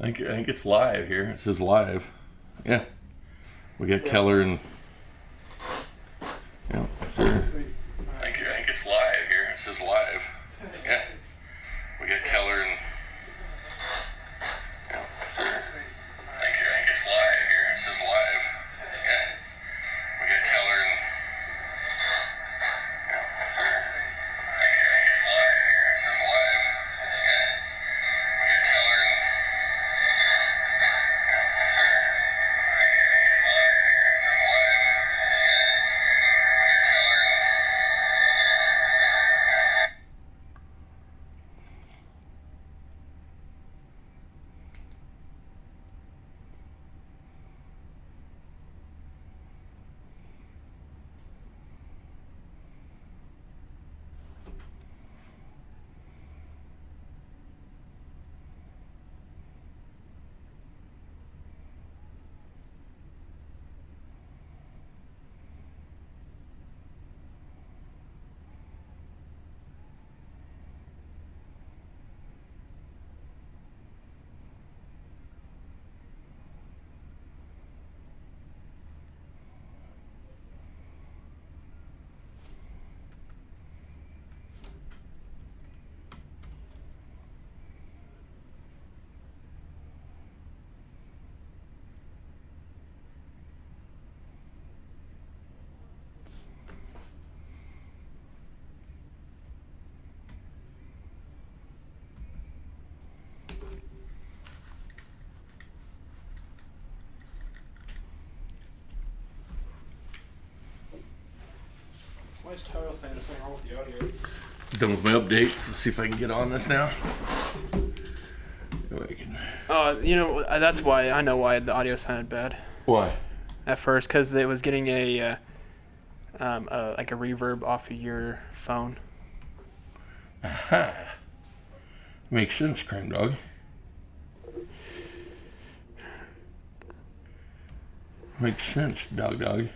I think it's live here. It says live. Yeah. We got Keller and... Yeah, sure. I think it's live here. It says live. Yeah. We got Keller and... Yeah, sure. I think it's live here. It says live. Yeah. We got Keller and... Yeah, sure. I think it's live here. It says live. Yeah. We got Keller and... Why is Tyler saying there's something wrong with the audio? Done with my updates. Let's see if I can get on this now. That's why I know why the audio sounded bad Why? at first, because it was getting a like a reverb off of your phone. Aha. Makes sense, Crime Dog. Makes sense, Dog.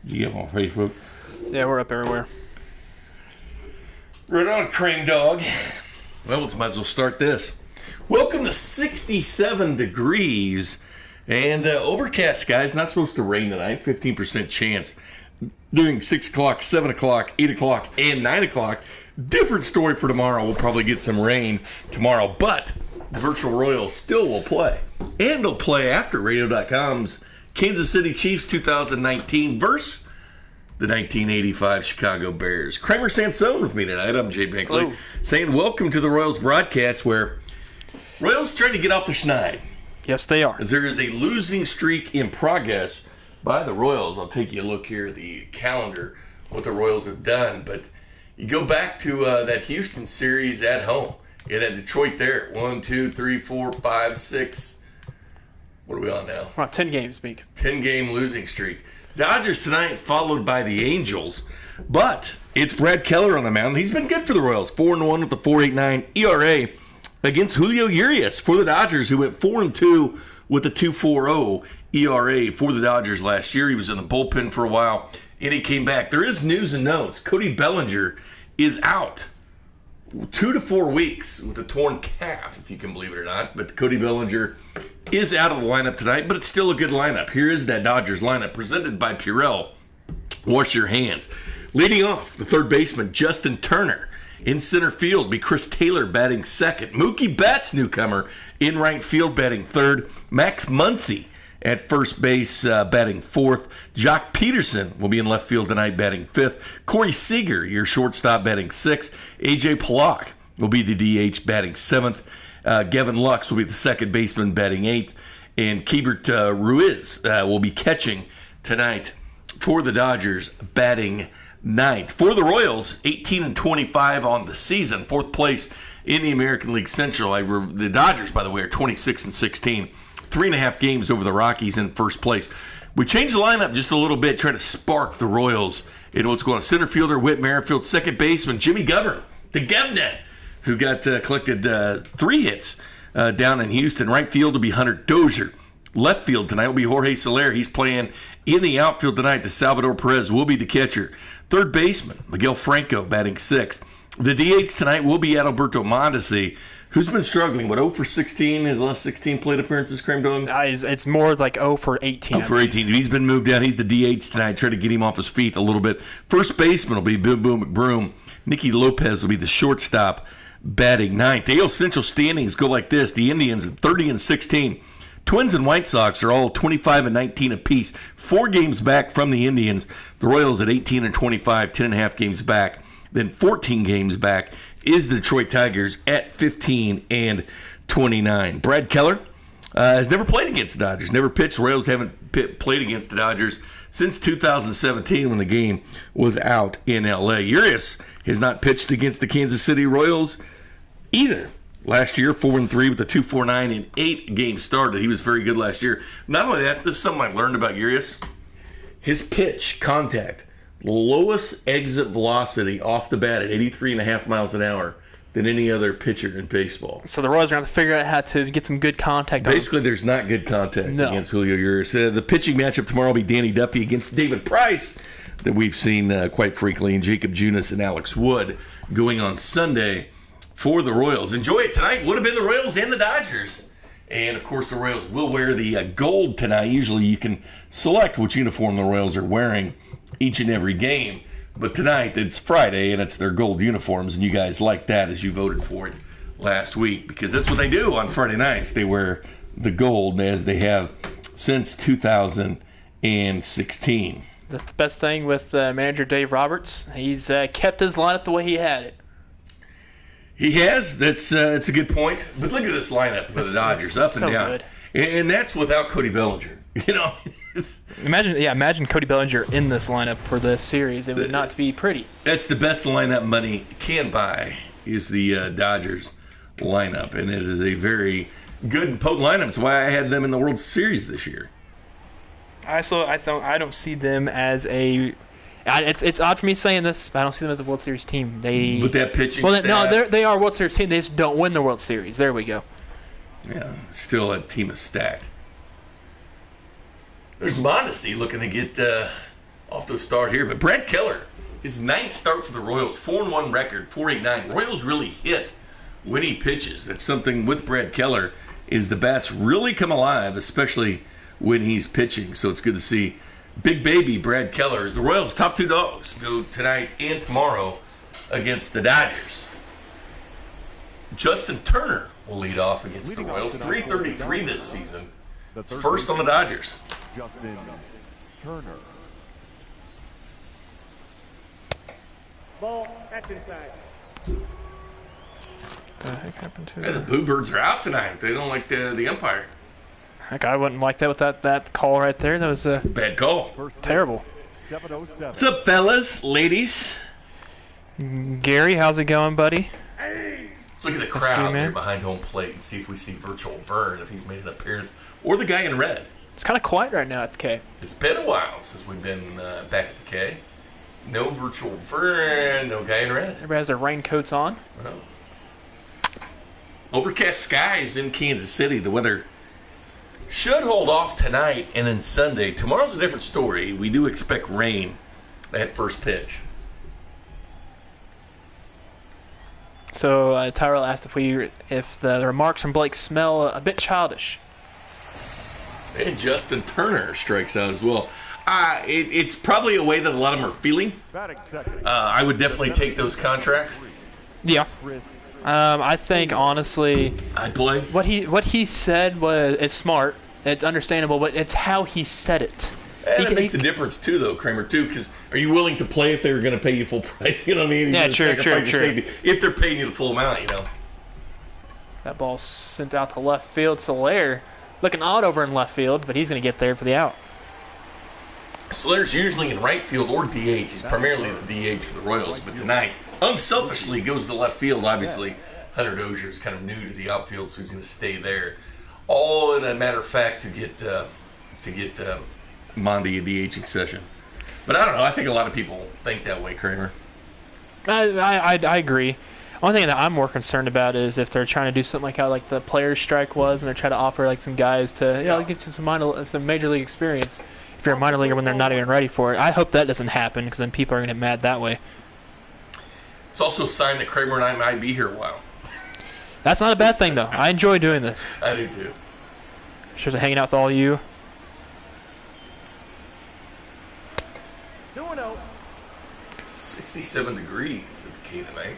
You get on Facebook? Yeah, we're up everywhere. Right on, Crane Dog. Well, let's might as well start this. Welcome to 67 degrees and overcast skies. Not supposed to rain tonight. 15% chance during 6 o'clock, 7 o'clock, 8 o'clock, and 9 o'clock. Different story for tomorrow. We'll probably get some rain tomorrow, but the virtual Royals still will play. And they'll play after Radio.com's Kansas City Chiefs 2019 versus the 1985 Chicago Bears. Kramer Sansone with me tonight. I'm Jay Binkley. Hello. Saying welcome to the Royals broadcast where Royals trying to get off the schneid. Yes, they are. As there is a losing streak in progress by the Royals. I'll take you a look here at the calendar, what the Royals have done. But you go back to that Houston series at home. You had Detroit there. 1, 2, 3, 4, 5, 6. What are we on now? We're on 10 games, Meek. 10-game losing streak. Dodgers tonight, followed by the Angels. But it's Brad Keller on the mound. He's been good for the Royals. 4-1 with the 4.89 ERA against Julio Urias for the Dodgers, who went 4-2 with the 2.40 ERA for the Dodgers last year. He was in the bullpen for a while, and he came back. There is news and notes. Cody Bellinger is out 2 to 4 weeks with a torn calf, if you can believe it or not. But Cody Bellinger is out of the lineup tonight, but it's still a good lineup. Here is that Dodgers lineup presented by Purell. Wash your hands. Leading off, the third baseman, Justin Turner. In center field, be Chris Taylor batting second. Mookie Betts, newcomer, in right field batting third. Max Muncy at first base batting fourth. Jock Peterson will be in left field tonight batting fifth. Corey Seager, your shortstop, batting sixth. A.J. Pollock will be the DH batting seventh. Gavin Lux will be the second baseman batting eighth. And Keibert Ruiz will be catching tonight for the Dodgers batting ninth. For the Royals, 18-25 on the season. Fourth place in the American League Central. The Dodgers, by the way, are 26-16. 3.5 games over the Rockies in first place. We changed the lineup just a little bit, trying to spark the Royals into what's going on. Center fielder Whit Merrifield, second baseman Jimmy Govern, the Governor, who got collected 3 hits down in Houston. Right field will be Hunter Dozier. Left field tonight will be Jorge Soler. He's playing in the outfield tonight. The Salvador Perez will be the catcher. Third baseman, Miguel Franco, batting 6th. The DH tonight will be Adalberto Mondesi, who's been struggling. 0 for 16, his last 16 plate appearances, Cream Dog? It's more like 0 for 18. 0 for 18. He's been moved down. He's the DH tonight. Try to get him off his feet a little bit. First baseman will be Boom Boom McBroom. Nicky Lopez will be the shortstop, batting 9th. The AL Central standings go like this. The Indians at 30-16. Twins and White Sox are all 25-19 apiece. 4 games back from the Indians. The Royals at 18-25, 10.5 games back. Then 14 games back is the Detroit Tigers at 15-29. Brad Keller has never played against the Dodgers. Never pitched. The Royals haven't played against the Dodgers since 2017 when the game was out in L.A. Urias has not pitched against the Kansas City Royals either. Last year, 4-3 with a 2.49 in 8 games started. He was very good last year. Not only that, this is something I learned about Urias. His pitch, contact, lowest exit velocity off the bat at 83.5 miles an hour than any other pitcher in baseball. So the Royals are going to have to figure out how to get some good contact. Basically, there's not good contact against Julio Urias. The pitching matchup tomorrow will be Danny Duffy against David Price that we've seen quite frequently, and Jacob Junis and Alex Wood going on Sunday for the Royals. Enjoy it tonight. Would have been the Royals and the Dodgers. And, of course, the Royals will wear the gold tonight. Usually you can select which uniform the Royals are wearing each and every game. But tonight, it's Friday, and it's their gold uniforms, and you guys like that as you voted for it last week, because that's what they do on Friday nights. They wear the gold, as they have since 2016. The best thing with manager Dave Roberts, he's kept his lineup the way he had it. He has. That's a good point. But look at this lineup for the Dodgers, up and so down. Good. And that's without Cody Bellinger. You know, imagine Cody Bellinger in this lineup for this series. It would not be pretty. That's the best lineup money can buy, is the Dodgers lineup. And it is a very good and potent lineup. That's why I had them in the World Series this year. I don't see them as a. It's odd for me saying this, but I don't see them as a World Series team. With that pitching staff. No, they are a World Series team. They just don't win the World Series. There we go. Yeah, still a team is stacked. There's Mondesi looking to get off to a start here. But Brad Keller, his 9th start for the Royals, 4-1 record, 4.89. Royals really hit when he pitches. That's something with Brad Keller, is the bats really come alive, especially when he's pitching. So it's good to see Big Baby Brad Keller as the Royals' top 2 dogs go tonight and tomorrow against the Dodgers. Justin Turner will lead off against the Royals. 333 this season. It's first on the Dodgers. Justin Turner. Ball, that's inside. What the heck happened to The Boo Birds are out tonight. They don't like the umpire. Heck, I wouldn't like that with that call right there. That was Bad call. terrible. 707. What's up, fellas, ladies? Gary, how's it going, buddy? Let's look at the crowd there behind home plate and see if we see Virtual Vern, if he's made an appearance, or the guy in red. It's kind of quiet right now at the K. It's been a while since we've been back at the K. No Virtual Vern, no guy in red. Everybody has their raincoats on. Well, overcast skies in Kansas City. The weather should hold off tonight and then Sunday. Tomorrow's a different story. We do expect rain at first pitch. So Tyrell asked if the remarks from Blake smell a bit childish. And Justin Turner strikes out as well. It's probably a way that a lot of them are feeling. I would definitely take those contracts. Yeah. I think honestly, I'd play. what he said is smart. It's understandable, but it's how he said it. And it makes a difference too, though, Kramer. Too, because are you willing to play if they were going to pay you full price? You know what I mean? Yeah, sure. If they're paying you the full amount, you know. That ball sent out to left field. Soler looking odd over in left field, but he's going to get there for the out. Soler's usually in right field or DH. He's primarily the DH for the Royals, but tonight, unselfishly, goes to left field. Obviously, Hunter Dozier is kind of new to the outfield, so he's going to stay there. All in a matter of fact to get Mondi a DH session. But I don't know. I think a lot of people think that way, Kramer. I agree. Only thing that I'm more concerned about is if they're trying to do something like how like the players' strike was, when they're trying to offer like some guys to get you some major league experience. If you're a minor leaguer when they're not even ready for it, I hope that doesn't happen because then people are going to get mad that way. It's also a sign that Kramer and I might be here a while. That's not a bad thing though. I enjoy doing this. I do too. Sure, hanging out with all of you. 2-0. 67 degrees at the K tonight.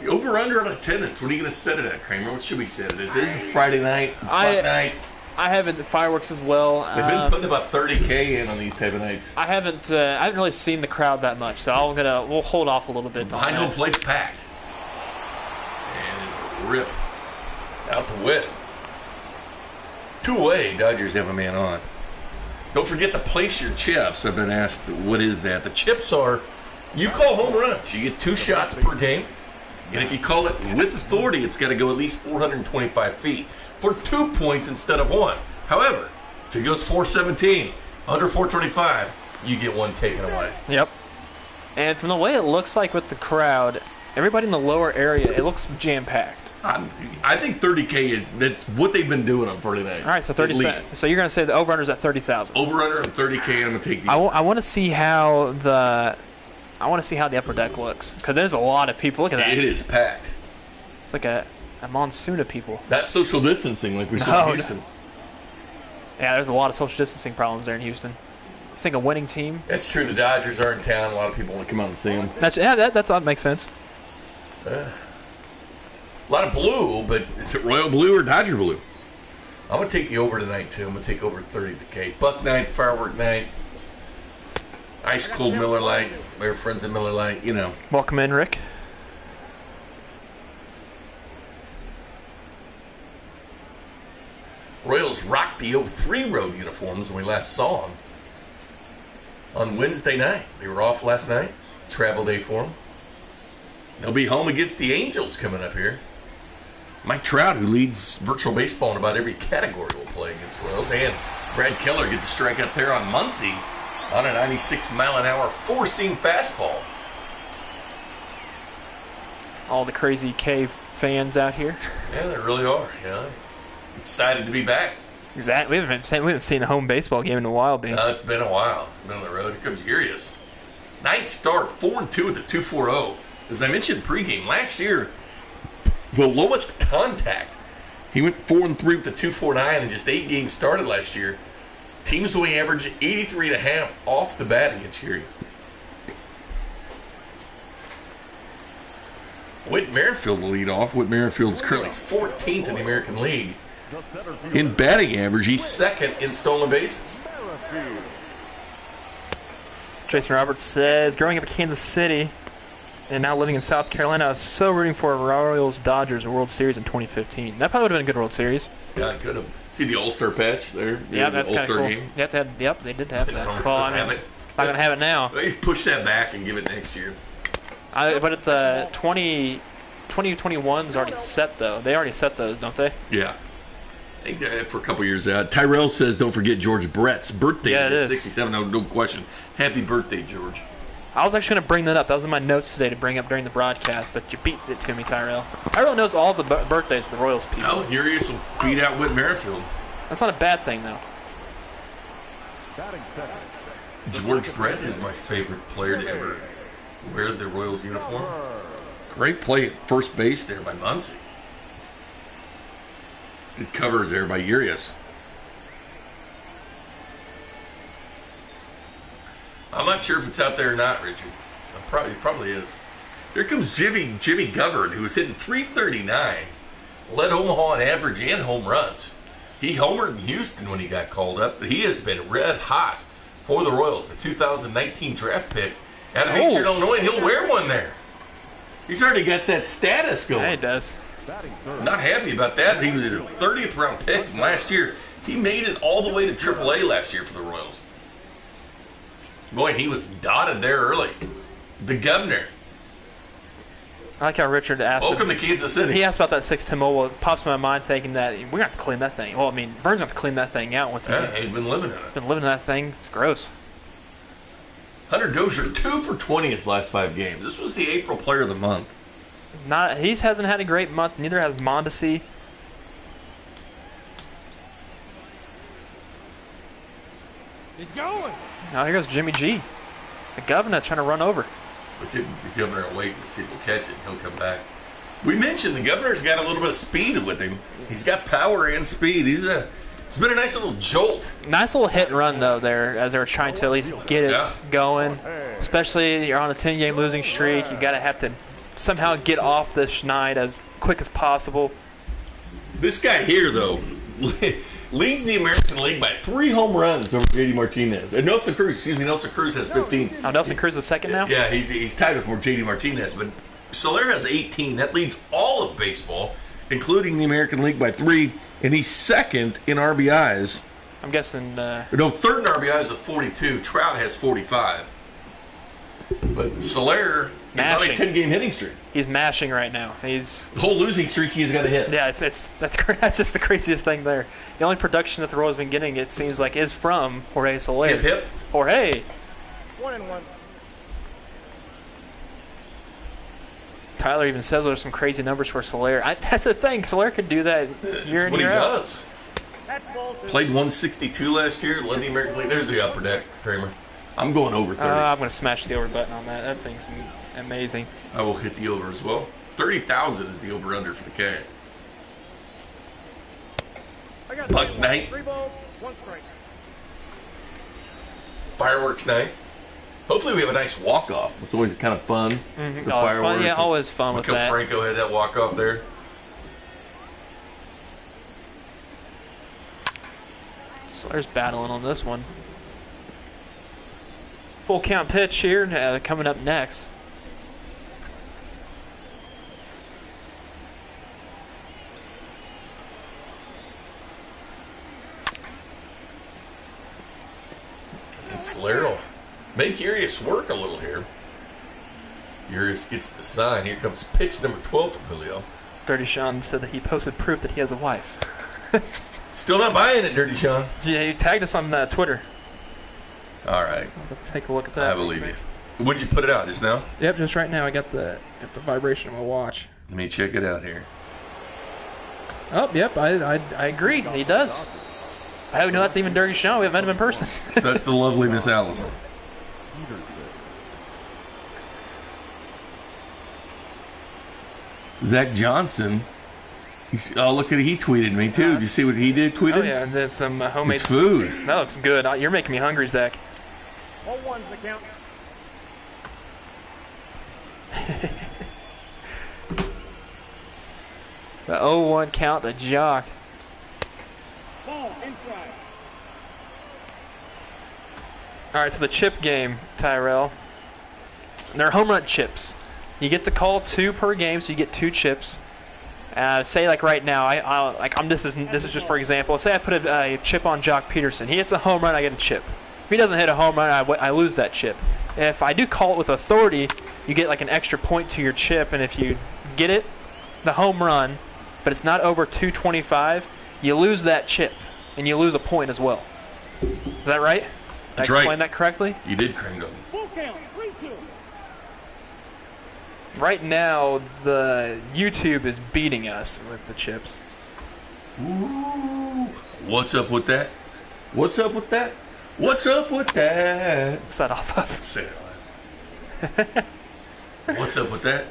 The over-under on attendance, what are you going to set it at, Kramer? What should we set it as? It is a Friday night, night. I haven't fireworks as well. They've been putting about 30K in on these type of nights. I haven't really seen the crowd that much, so we'll hold off a little bit. Behind home plate's packed. And it's a rip out to Whit. 2 away, Dodgers have a man on. Don't forget to place your chips. I've been asked, what is that? The chips are, you call home runs. You get 2 shots per game. And if you call it with authority, it's got to go at least 425 feet for 2 points instead of 1. However, if it goes 417, under 425, you get 1 taken away. Yep. And from the way it looks like with the crowd, everybody in the lower area, it looks jam-packed. I think 30K that's what they've been doing on Friday nights. All right, so 30. At least. So you're going to say the over/under is at 30,000. Over/under on 30K, I'm going to take the. I want to see how the upper deck looks because there's a lot of people. Look at that. It is packed. It's like a monsoon of people. That's social distancing like we saw in Houston. No. Yeah, there's a lot of social distancing problems there in Houston. You think a winning team? That's true. The Dodgers are in town. A lot of people want to come out and see them. That makes sense. A lot of blue, but is it Royal Blue or Dodger Blue? I'm going to take the over tonight, too. I'm going to take over 30 at the K. Buck night, firework night, ice cold Miller Lite. We're friends at Miller Lite, you know. Welcome in, Rick. Royals rocked the 03 road uniforms when we last saw them on Wednesday night. They were off last night. Travel day for them. They'll be home against the Angels coming up here. Mike Trout, who leads virtual baseball in about every category, will play against Royals. And Brad Keller gets a strikeout there on Muncy on a 96-mile-an-hour four-seam fastball. All the crazy K fans out here. Yeah, they really are. Yeah, excited to be back. Exactly. We haven't seen a home baseball game in a while, Bean. No, it's been a while. Been on the road. Here comes Urias. Ninth start, 4-2 at the 2.40. As I mentioned pregame, last year, the lowest contact. He went 4-3 with the 2.49 and just 8 games started last year. Teams only averaged 83.5 off the bat against Urias. Whit Merrifield will lead off. Whit Merrifield is currently 14th in the American League. In batting average, he's second in stolen bases. Jason Roberts says, growing up in Kansas City and now living in South Carolina, I was so rooting for Royals-Dodgers World Series in 2015. That probably would have been a good World Series. Yeah, it could have. See the All-Star patch there? Yeah, that's kind of cool. Game? Yep, they did have that. Well, I mean, not going to have it now. They push that back and give it next year. But at the 2021 is already set, though. They already set those, don't they? Yeah. I think that for a couple years. Tyrell says, don't forget George Brett's birthday. Yeah, it is. 67, no question. Happy birthday, George. I was actually going to bring that up. That was in my notes today to bring up during the broadcast, but you beat it to me, Tyrell. Tyrell knows all the birthdays of the Royals people. No, Urias will beat out Whit Merrifield. That's not a bad thing, though. George Brett is my favorite player to ever wear the Royals uniform. Great play at first base there by Muncy. Good covers there by Urias. I'm not sure if it's out there or not, Richard. It probably is. Here comes Jimmy Govern, who was hitting .339, led Omaha in average and home runs. He homered in Houston when he got called up, but he has been red hot for the Royals, the 2019 draft pick out of Eastern Illinois, and he'll wear one there. He's already got that status going. Yeah, he does. Not happy about that. He was a 30th round pick from last year. He made it all the way to AAA last year for the Royals. Boy, he was dotted there early. The governor. I like how Richard asked. Welcome to Kansas City. He asked about that 6'10" mobile. It pops in my mind thinking that we're going to have to clean that thing. Well, I mean, Vern's going to have to clean that thing out once He's been living in it. He's been living in that thing. It's gross. Hunter Dozier, 2 for 20 his last 5 games. This was the April Player of the Month. He hasn't had a great month. Neither has Mondesi. He's going. Now here goes Jimmy G. The governor trying to run over. But the governor will wait and see if he'll catch it, and he'll come back. We mentioned the governor's got a little bit of speed with him. He's got power and speed. It's been a nice little jolt. Nice little hit and run, though, there, as they were trying to at least get it going. Especially you're on a 10-game losing streak. You got to have to somehow get off this schneid as quick as possible. This guy here, though, leads the American League by 3 home runs over JD Martinez. Nelson Cruz has 15. Oh, Nelson Cruz is second now? Yeah, he's tied with JD Martinez, but Soler has 18. That leads all of baseball, including the American League by 3, and he's second in RBIs. I'm guessing... third in RBIs with 42. Trout has 45. But Soler is on a 10-game hitting streak. He's mashing right now. He's the whole losing streak he's got to hit. Yeah, that's just the craziest thing there. The only production that the Royals have been getting, it seems like, is from Jorge Soler. Hip, hip. Jorge. 1-1. Tyler even says there's some crazy numbers for Soler. That's the thing. Soler could do that year in, year out. That's what he does. Played 162 last year. Led the American League. There's the upper deck, Kramer. I'm going over 30. I'm going to smash the over button on that. That thing's amazing. I will hit the over as well. 30,000 is the over-under for the K. Buck night. 3 balls, 1 strike. Fireworks night. Hopefully we have a nice walk-off. It's always kind of fun. Mm-hmm. The fireworks. Fun. Yeah, always fun with that. Franco had that walk-off there. Soler's battling on this one. Full count pitch here coming up next. And Soler will make Urias work a little here. Urias gets the sign. Here comes pitch number 12 from Julio. Dirty Sean said that he posted proof that he has a wife. Still not buying it, Dirty Sean. Yeah, he tagged us on Twitter. All right. Let's take a look at that. I believe you. When did you put it out? Just now? Yep, just right now. I got the vibration on my watch. Let me check it out here. Oh, yep, I agree. He does. I don't know that's even Dirty Sean. We haven't met him in person. So that's the lovely Miss Allison. Zach Johnson. Look at it. He tweeted me, too. Did you see what he did? Tweeted? Oh, yeah, there's some homemade His food. That looks good. You're making me hungry, Zach. 0-1's the count. The 0-1 count to Jock. Ball inside. All right, so the chip game, Tyrell. They're home run chips. You get to call 2 per game, so you get 2 chips. Say like right now, this is just for example. Say I put a chip on Jock Peterson. He hits a home run, I get a chip. If he doesn't hit a home run, I lose that chip. If I do call it with authority, you get like an extra point to your chip, and if you get it, the home run, but it's not over 225, you lose that chip, and you lose a point as well. Is that right? That's Did I explain right. that correctly? You did, Kringo. Full count. 3-2. Right now, the YouTube is beating us with the chips. Ooh. What's up with that? What's up with that? What's up with that? What's that off of? Say it loud. What's up with that?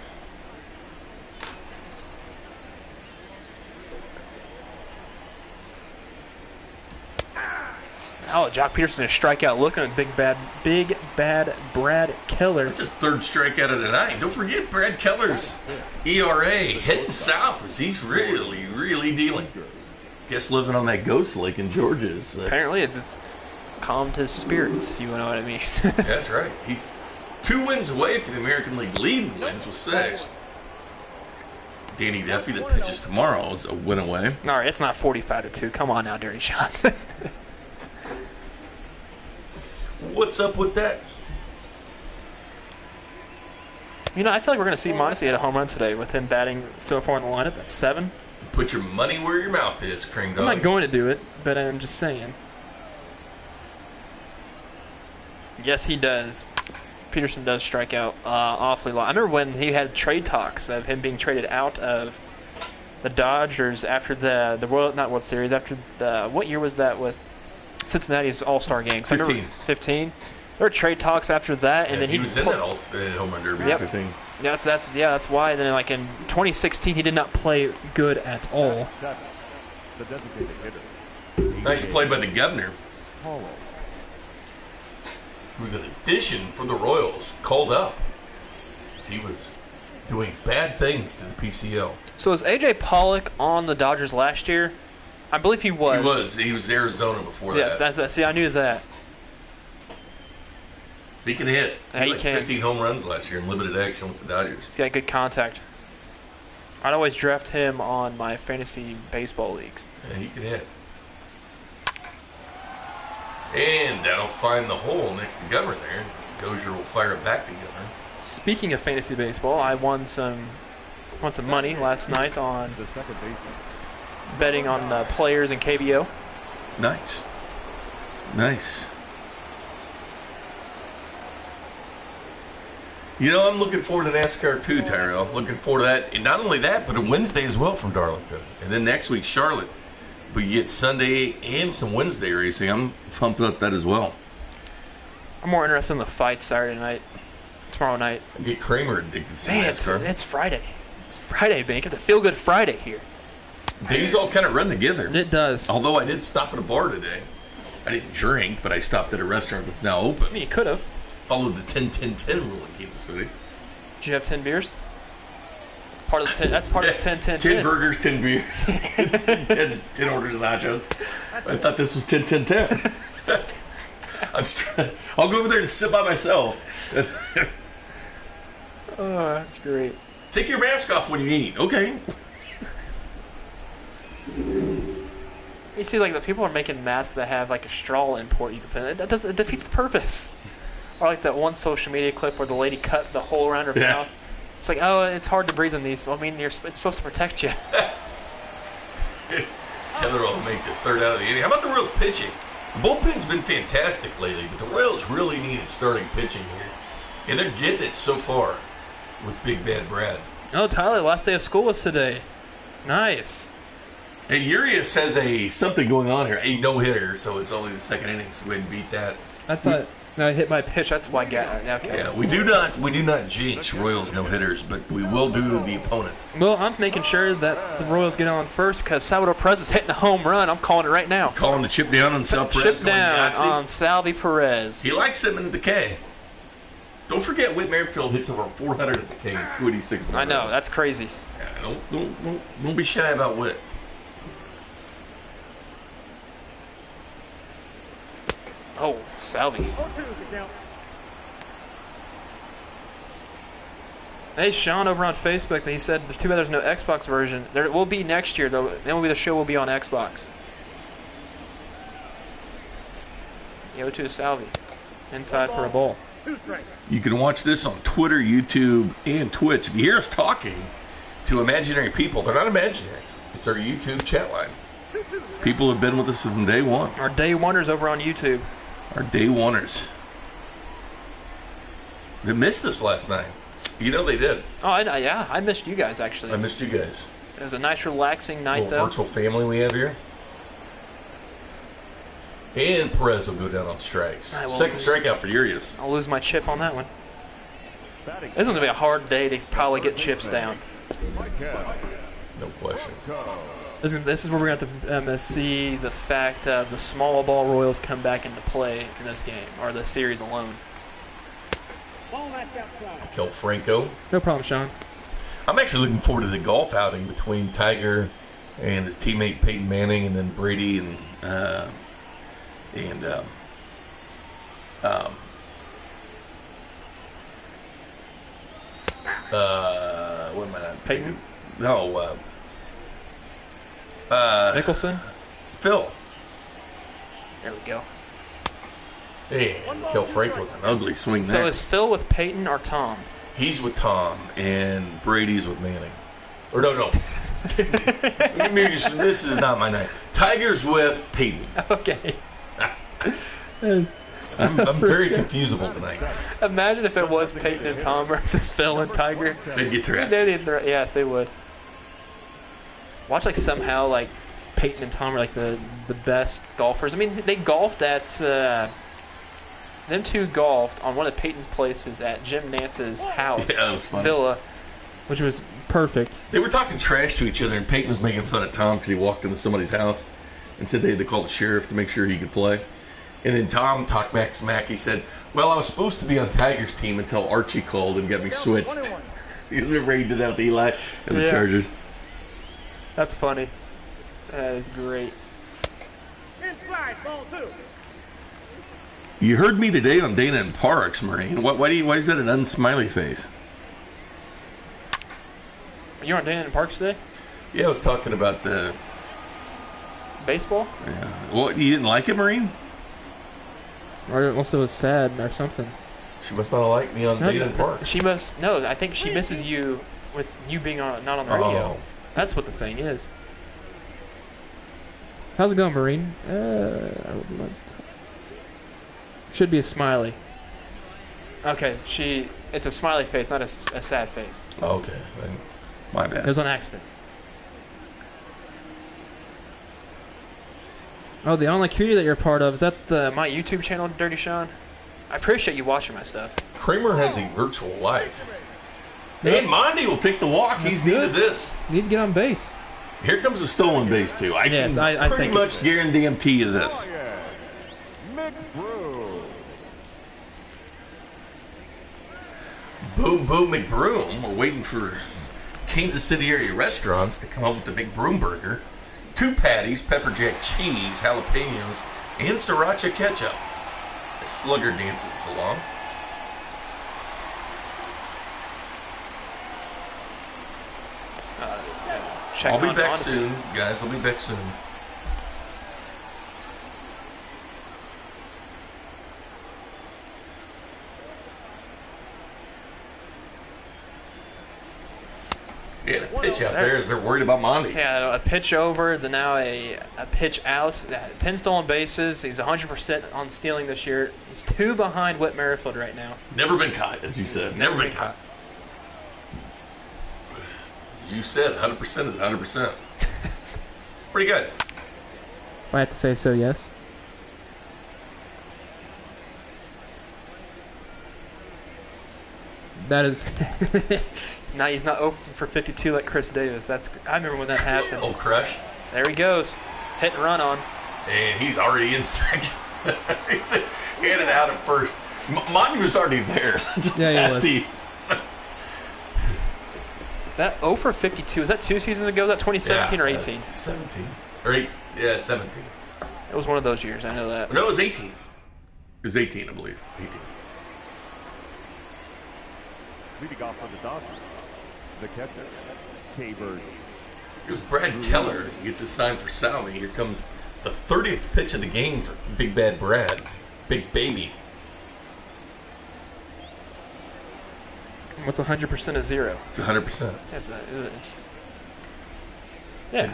Oh, Jock Peterson is strikeout looking at big bad Brad Keller. That's his 3rd strikeout of the night. Don't forget Brad Keller's ERA heading south as he's really, really dealing. Guess living on that ghost lake in Georgia is... Apparently, it's calmed his spirits, if you know what I mean. That's right. He's 2 wins away from the American League leading wins with 6. Danny Duffy that pitches tomorrow is a win away. All right, it's not 45-2. Come on now, Dirty Sean. What's up with that? You know, I feel like we're going to see Mondesi hit a home run today with him batting so far in the lineup. That's 7. Put your money where your mouth is, Cream Dog. I'm not going to do it, but I'm just saying. Yes, he does. Peterson does strike out awfully long. I remember when he had trade talks of him being traded out of the Dodgers after the World Series, after the, what year was that with Cincinnati's All-Star game? 15. 15. There were trade talks after that, and then he was in that home run derby. Yep. 15. That's why. Then like in 2016, he did not play good at all. The designated hitter. Nice play by the governor. Holland. It was an addition for the Royals, called up. He was doing bad things to the PCL. So was A.J. Pollock on the Dodgers last year? I believe he was. He was Arizona before Yeah, that. see, I knew that. He can hit. Yeah, he had can. 15 home runs last year in limited action with the Dodgers. He's got good contact. I'd always draft him on my fantasy baseball leagues. Yeah, he can hit. And that'll find the hole next to Gunner there. Dozier will fire it back to Gunner. Speaking of fantasy baseball, I won some money last night on The second baseman. betting on players in KBO. Nice. Nice. You know, I'm looking forward to NASCAR too, Tyrell. Looking forward to that. And not only that, but a Wednesday as well from Darlington. And then next week, Charlotte. But you get Sunday and some Wednesday racing. I'm pumped up that as well. I'm more interested in the fight Saturday night, tomorrow night. Get Kramer addicted to Man, NASCAR. it's Friday. It's Friday, man. It's a feel-good Friday here. These all kind of run together. It does. Although I did stop at a bar today. I didn't drink, but I stopped at a restaurant that's now I open. mean, you could have. Followed the 10-10-10 rule in Kansas City. Did you have 10 beers? That's part of the 10-10-10. 10 burgers, 10 beers, 10 orders of nachos. I thought this was 10-10-10. I'll go over there and sit by myself. Oh, that's great. Take your mask off when you eat. Okay. You see, like, the people are making masks that have, like, a straw import you can put in. It defeats the purpose. Or, like, that one social media clip where the lady cut the hole around her mouth. It's like, oh, it's hard to breathe in these. Well, I mean, it's supposed to protect you. Keller will make the third out of the inning. How about the Royals pitching? The bullpen's been fantastic lately, but the Royals really needed starting pitching here. And they're getting it so far with Big Bad Brad. Oh, Tyler, last day of school was today. Nice. Hey, Urias has something going on here. A no-hitter, so it's only the second inning, so we didn't beat that. I thought I hit my pitch. That's why I got it. Okay. Yeah, we do not jinx Royals no-hitters, but we will do the opponent. Well, I'm making sure that the Royals get on first because Salvador Perez is hitting a home run. I'm calling it right now. Calling the chip down on Sal Perez. Chip down on Salvi Perez. He likes him in the K. Don't forget, Whit Merrifield hits over 400 at the K and 286. I know, that's crazy. Yeah, don't be shy about Whit. Oh, Salvi. 0-2 the count. Hey, Sean over on Facebook, he said there's too bad there's no Xbox version. There will be next year, though. The show will be on Xbox. 0-2 Salvi. Inside for a ball. 2 strikes. You can watch this on Twitter, YouTube, and Twitch. If you hear us talking to imaginary people, they're not imaginary. It's our YouTube chat line. People have been with us from day one. Our day oneers over on YouTube. Our day oneers. They missed us last night. You know they did. Oh, yeah, I missed you guys, actually. I missed you guys. It was a nice, relaxing night, Little though. virtual family we have here. And Perez will go down on strikes. I will Second lose. strikeout for Urias. I'll lose my chip on that one. Batting. This is going to be a hard day to probably get chips down. No question. This is where we're going to have to see the fact of the small ball Royals come back into play in this game, or the series alone. Ball match outside. Kel Franco. No problem, Sean. I'm actually looking forward to the golf outing between Tiger and his teammate Peyton Manning, and then Brady and what am I not? Peyton? No. Nicholson? Phil. There we go. And Kel Franco with an ugly swing So there. is Phil with Peyton or Tom? He's with Tom, and Brady's with Manning. Or no. Maybe this is not my night. Tiger's with Peyton. Okay. I'm very confusable tonight. Imagine if it was Peyton and Tom versus Phil and Tiger. They'd get their ass. Yes, they would. Watch somehow Peyton and Tom are the best golfers. I mean, they golfed at them two golfed on one of Peyton's places at Jim Nance's house. Yeah, that was funny. Villa, which was perfect. They were talking trash to each other, and Peyton was making fun of Tom because he walked into somebody's house and said they had to call the sheriff to make sure he could play. And then Tom talked back smack. He said, "Well, I was supposed to be on Tiger's team until Archie called and got me switched." You remember he did that with Eli and the Chargers? That's funny. That is great. Inside, ball 2. You heard me today on Dana and Parks, Marine. Why is that an unsmiley face? You're on Dana and Parks today? Yeah, I was talking about the baseball. Yeah. Well, you didn't like it, Marine? Or unless it was sad or something. She must not like me on Dana and Parks. She must. No, I think she misses you with you being not on the radio. Oh. That's what the thing is. How's it going, Marine? Should be a smiley. Okay, it's a smiley face, not a sad face. Okay, my bad. It was on accident. Oh, the online community that you're a part of, is that my YouTube channel, Dirty Sean? I appreciate you watching my stuff. Kramer has a virtual life. And Monty will take the walk. He's needed this. You need to get on base. Here comes a stolen base, too. I pretty much guarantee you this. Boom, boom, McBroom. We're waiting for Kansas City area restaurants to come up with the McBroom burger. 2 patties, pepper jack cheese, jalapenos, and sriracha ketchup. The slugger dances us along. I'll be back soon, guys. I'll be back soon. Yeah, a pitch out there as they're worried about Monty. Yeah, a pitch over, then now a pitch out. 10 stolen bases. He's 100% on stealing this year. He's 2 behind Whit Merrifield right now. Never been caught, as you said. Never been caught. As you said, 100% is 100%. It's pretty good. If I have to say so, yes. That is... Now he's not open for 52 like Chris Davis. I remember when that happened. Old crush. There he goes. Hit and run on. And he's already in second. He's in and out at first. Monty was already there. Yeah, he was. That 0 for 52, was that 2 seasons ago? Was that 2017 or 18? 17. Or 8. Yeah, 17. It was one of those years. I know that. No, it was 18. It was 18, I believe. 18. Leading off for the Dodgers, the catcher, K-Bird. Here's Brad Keller. He gets his sign for Sally. Here comes the 30th pitch of the game for Big Bad Brad. Big baby. What's 100% of 0? It's 100%. It's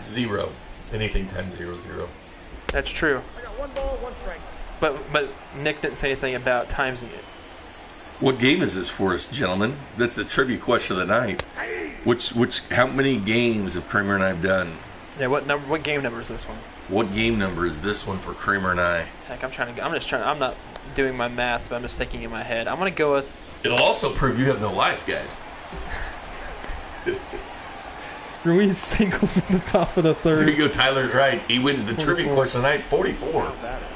0. Anything times 0 is 0. That's true. I got 1 ball, 1 strike. But Nick didn't say anything about timesing it. What game is this for us, gentlemen? That's the trivia question of the night. How many games have Kramer and I have done? Yeah, what game number is this one? What game number is this one for Kramer and I? Heck, I'm not doing my math, but I'm just thinking in my head. I'm going to go with... It'll also prove you have no life, guys. Ruiz singles in the top of the 3rd. There you go, Tyler's right. He wins the trivia question tonight, 44.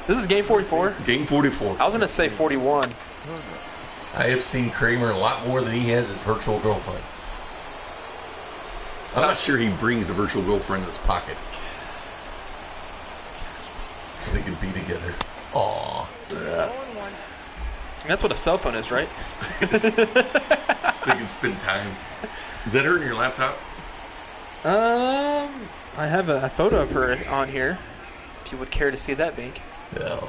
This is game 44? Game 44. I was going to say 41. I have seen Kramer a lot more than he has his virtual girlfriend. I'm not sure he brings the virtual girlfriend in his pocket. So they can be together. Aww. That's what a cell phone is, right? So you can spend time. Is that her in your laptop? I have a photo of her on here. If you would care to see that, Bink. No.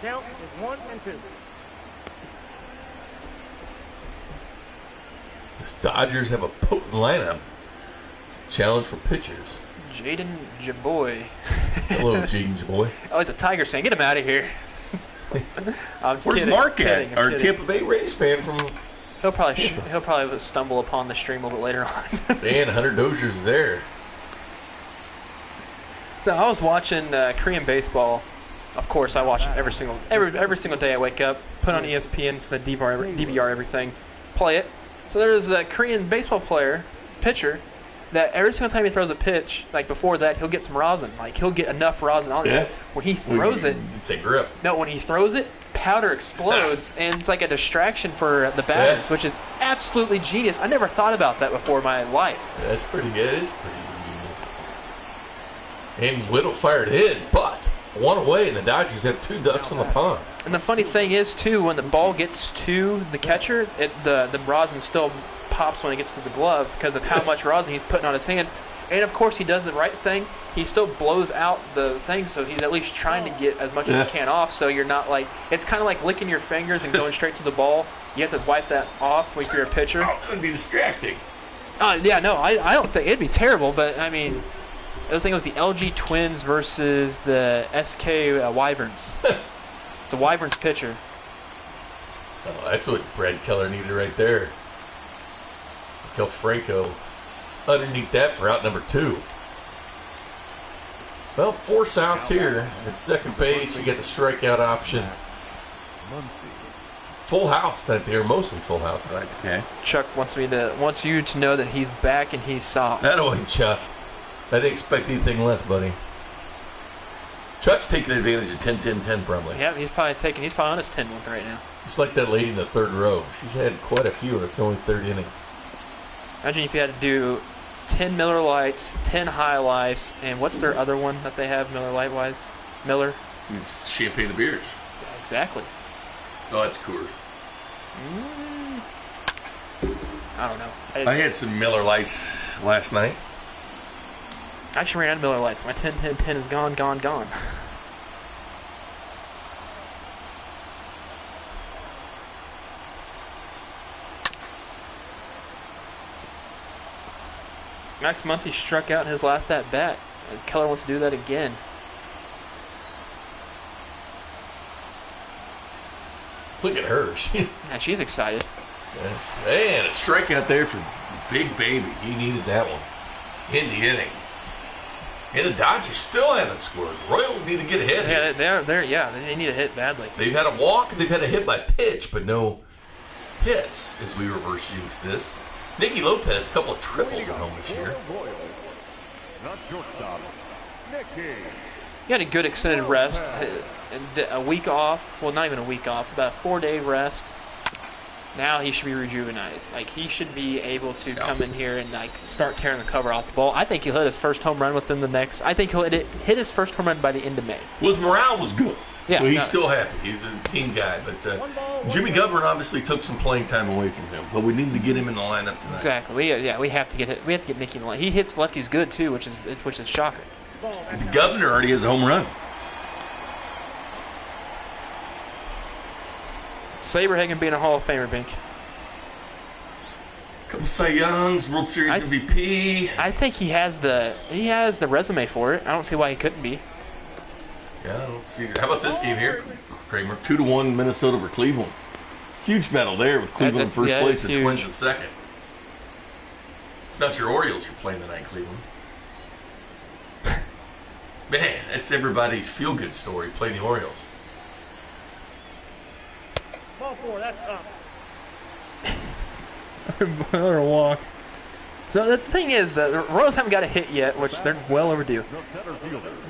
The count is 1-2. The Dodgers have a potent lineup. It's a challenge for pitchers. Jaden Jaboy. Hello, Jaden Jaboy. Oh, he's a Tigers fan. Get him out of here. I'm Where's kidding, Mark kidding, at? I'm Our kidding. Tampa Bay Rays fan from... He'll probably stumble upon the stream a little bit later on. Man, Hunter Dozier's there. So I was watching Korean baseball. Of course, I watch it every single day I wake up. Put on ESPN, it's the DVR everything. Play it. So there's a Korean baseball pitcher, that every single time he throws a pitch, like before that, he'll get some rosin. Like he'll get enough rosin on it. When he throws it, it's a grip. No, when he throws it, powder explodes, and it's like a distraction for the batters, which is absolutely genius. I never thought about that before in my life. Yeah, that's pretty good. It is pretty genius. And Whittle fired in, but one away, and the Dodgers have 2 ducks on the pond. And the funny thing is, too, when the ball gets to the catcher, the rosin still pops when it gets to the glove because of how much rosin he's putting on his hand. And, of course, he does the right thing. He still blows out the thing, so he's at least trying to get as much as he can off, so you're not like – it's kind of like licking your fingers and going straight to the ball. You have to wipe that off if you're a pitcher. Oh, it would be distracting. Yeah, no, I don't think – it'd be terrible, but, I mean – I was thinking it was the LG Twins versus the SK Wyverns. It's a Wyverns pitcher. Oh, that's what Brad Keller needed right there. Miguel Franco underneath that for out number 2. Well, 4 outs here at second base. You get the strikeout option. Full house that there, mostly full house. I like the K. Chuck wants you to know that he's back and he's soft. That way, Chuck. I didn't expect anything less, buddy. Chuck's taking advantage of 10-10-10 probably. Yeah, he's probably on his 10th right now. Just like that lady in the 3rd row. She's had quite a few. It's only 3rd inning. Imagine if you had to do 10 Miller Lights, 10 High Lifes, and what's their other one that they have Miller Lite-wise? Miller? It's champagne of beers. Exactly. Oh, that's Coors. I don't know. I had some Miller Lights last night. I actually ran out of Miller Lights. My 10-10-10 is gone. Max Muncy struck out in his last at-bat. As Keller wants to do that again. Look at her. Yeah, she's excited. Yes. Man, a strikeout there for Big Baby. He needed that one in the inning. And the Dodgers still haven't scored. The Royals need to get ahead. Yeah, they need a hit badly. They've had a walk and they've had a hit by pitch, but no hits as we reverse jinx this. Nicky Lopez, a couple of triples at home this year. Not shortstop, Nicky. He had a good extended rest, a week off. Well, not even a week off, about a 4-day rest. Now he should be rejuvenated. Like, he should be able to come in here and like start tearing the cover off the ball. I think he'll hit his first home run within the next. I think he'll hit his first home run by the end of May. Well, his morale was good. Yeah, so he's still happy. He's a team guy. But Jimmy Govern obviously took some playing time away from him. But we need to get him in the lineup tonight. Exactly. We have to get Nicky in the line. He hits lefties good too, which is shocking. The Governor already has a home run. Saberhagen being a Hall of Famer, Bink. Couple Cy Youngs, World Series MVP. I think he has the resume for it. I don't see why he couldn't be. Yeah, I don't see. How about this game here, Kramer? 2-1 Minnesota over Cleveland. Huge battle there with Cleveland in first place and Twins in second. It's not your Orioles you're playing tonight, Cleveland. Man, that's everybody's feel-good story. Play the Orioles. Ball 4, that's up. Another walk. So the thing is, the Royals haven't got a hit yet, which they're well overdue.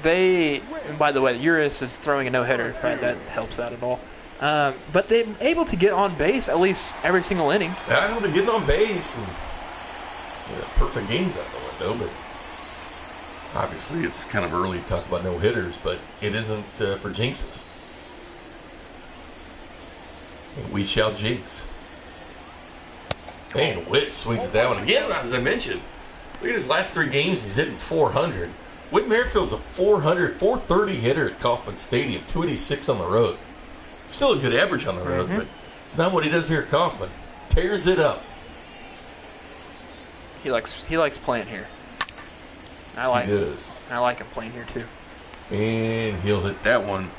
And by the way, Urias is throwing a no-hitter, if that helps out at all. But they're able to get on base at least every single inning. Yeah, I know they're getting on base and perfect games out the window, but obviously it's kind of early to talk about no-hitters, but it isn't for jinxes. And we shall jinx. Man, Whit swings at that one again. As I mentioned, look at his last 3 games. He's hitting 400. Whit Merrifield's a 430 hitter at Kauffman Stadium, 286 on the road. Still a good average on the road, but it's not what he does here at Coughlin. Tears it up. He likes playing here. I like him playing here too. And he'll hit that one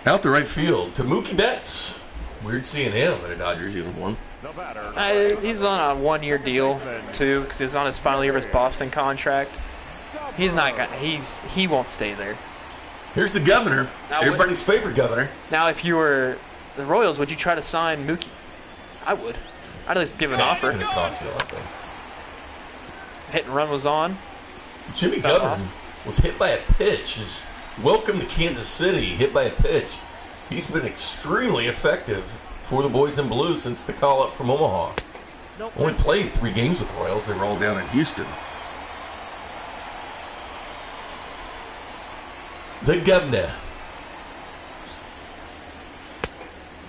out the right field to Mookie Betts. Weird seeing him in a Dodgers uniform. He's on a 1-year deal too, because he's on his final year of his Boston contract. He won't stay there. Here's the governor, everybody's favorite governor. Now, if you were the Royals, would you try to sign Mookie? I would. I'd at least give an offer. It's going to cost you a lot, though. Hit and run was on. Jimmy Govern was hit by a pitch. Welcome to Kansas City, hit by a pitch. He's been extremely effective for the boys in blue since the call-up from Omaha. Only played 3 games with the Royals. They were all down in Houston. The governor.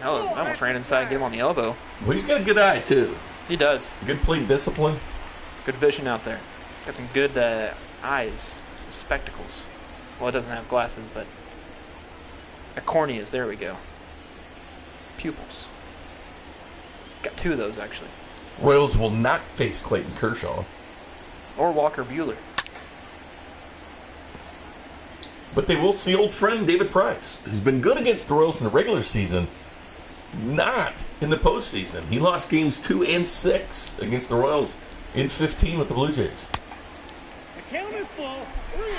I almost ran inside and get him on the elbow. Well, he's got a good eye, too. He does. Good plate discipline. Good vision out there. Got some good eyes, some spectacles. Well, it doesn't have glasses, but corneas. There we go. Pupils. He's got 2 of those, actually. Royals will not face Clayton Kershaw. Or Walker Buehler. But they will see old friend David Price, who's been good against the Royals in the regular season, not in the postseason. He lost games 2 and 6 against the Royals in 15 with the Blue Jays. The count is full. 3-2.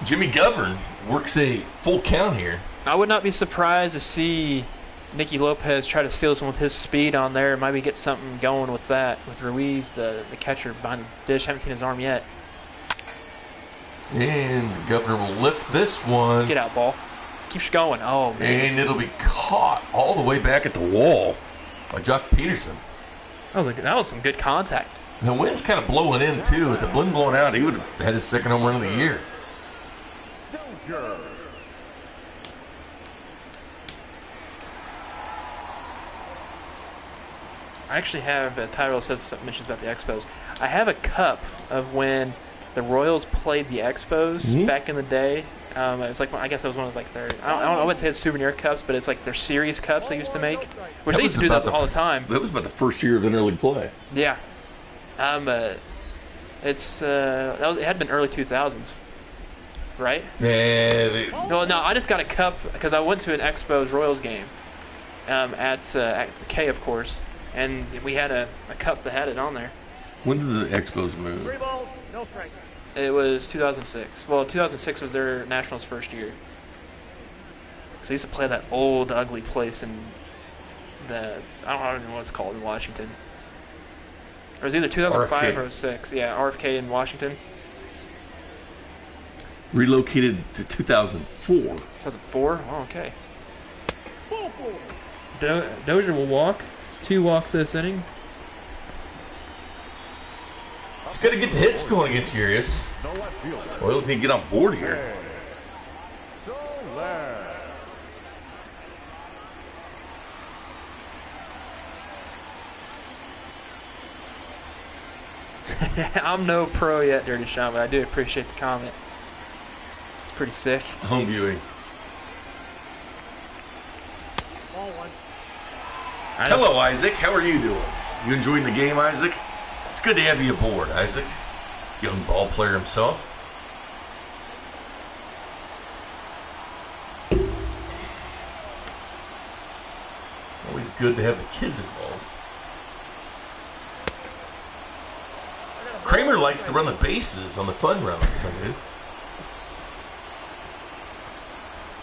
Jimmy Govern works a full count here. I would not be surprised to see Nicky Lopez try to steal some with his speed on there. Maybe get something going with that. With Ruiz, the catcher behind the dish. Haven't seen his arm yet. And the Governor will lift this one. Get out, ball. Keeps going. Oh, man. And it'll be caught all the way back at the wall by Jock Peterson. That was some good contact. The wind's kind of blowing in, too. With the wind blowing out, he would have had his second home run of the year. I actually have a title that mentions about the Expos. I have a cup of when the Royals played the Expos back in the day. It was like, I guess it was one of like their, I wouldn't say it's souvenir cups, but it's like their series cups they used to make, which they used to do those all the time. That was about the first year of interleague play. Yeah. It had been early 2000s, right? Yeah. No, I just got a cup because I went to an Expos Royals game at K, of course, and we had a cup that had it on there. When did the Expos move? 3 balls, no strikes. It was 2006. Well, 2006 was their Nationals' first year. So they used to play that old, ugly place in I don't know what it's called in Washington. It was either 2005 or 06. Yeah, RFK in Washington. Relocated to 2004. 2004? Oh, okay. Ball 4. Dozier will walk. 2 walks this inning. It's got to get the hits going against Urias. Royals need to get on board here. I'm no pro yet, Dirty Sean, but I do appreciate the comment. It's pretty sick. Home viewing. Ball 1. Hello, Isaac. How are you doing? You enjoying the game, Isaac? It's good to have you aboard, Isaac. Young ball player himself. Always good to have the kids involved. Kramer likes to run the bases on the fun run on Sundays.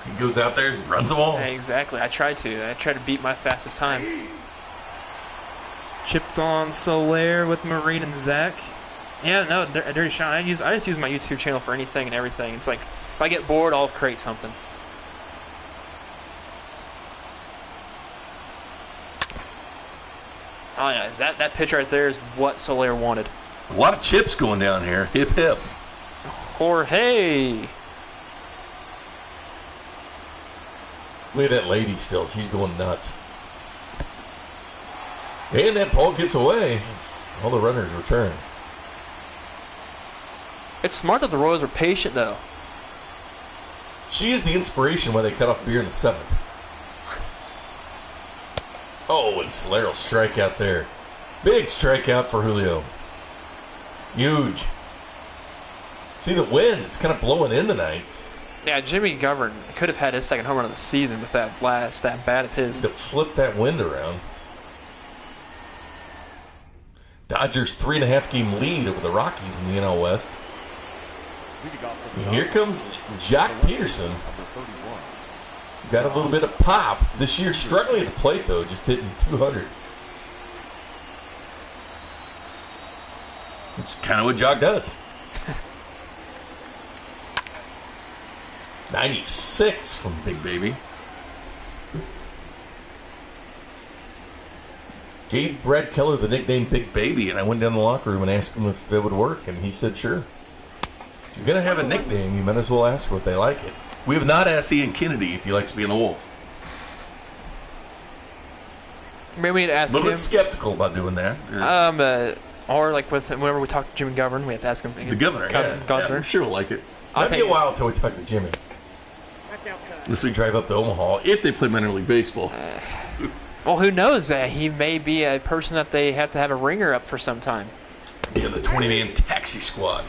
He goes out there and runs them all. Yeah, exactly. I try to beat my fastest time. Chipped on Soler with Marine and Zach. Yeah, no, Dirty Sean. I just use my YouTube channel for anything and everything. It's like if I get bored, I'll create something. Oh yeah, that pitch right there is what Soler wanted. A lot of chips going down here. Hip hip. Jorge. Look at that lady still. She's going nuts. And that ball gets away. All the runners return. It's smart that the Royals are patient, though. She is the inspiration why they cut off beer in the 7th. Oh, and Soler's strikeout there. Big strikeout for Julio. Huge. See the wind? It's kind of blowing in tonight. Yeah, Jimmy Govern could have had his second home run of the season with that last at bat of his. To flip that wind around. Dodgers 3.5 game lead over the Rockies in the NL West. And here comes Jock Peterson. Got a little bit of pop. This year struggling at the plate, though, just hitting 200. It's kind of what Jock does. 96 from Big Baby. Gave Brad Keller the nickname Big Baby, and I went down to the locker room and asked him if it would work, and he said sure. If you're going to have a nickname, you might as well ask if they like it. We have not asked Ian Kennedy if he likes being a Wolf. Maybe we need to ask him. A little him. bit skeptical about doing that. Or like whenever we talk to Jimmy Govern, we have to ask him. The governor, yeah. I'm sure we'll like it. Might be a while until we talk to Jimmy. Unless we drive up to Omaha, if they play minor league baseball. Well, who knows? He may be a person that they have to have a ringer up for some time. Yeah, the 20-man taxi squad.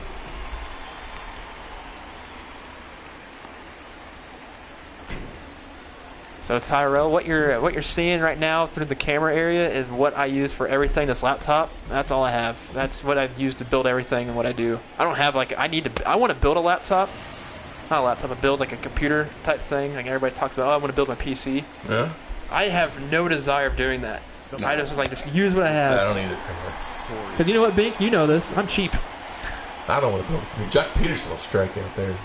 So Tyrell, what you're seeing right now through the camera area is what I use for everything. This laptop, that's all I have. That's what I've used to build everything and what I do. I don't have I want to build a laptop. Not a laptop, but build like a computer type thing. Like everybody talks about, I want to build my PC. Yeah. I have no desire of doing that. I just use what I have. I don't either. Because you know what, Bink? You know this. I'm cheap. I don't want to build. Jock Peterson will strike out there.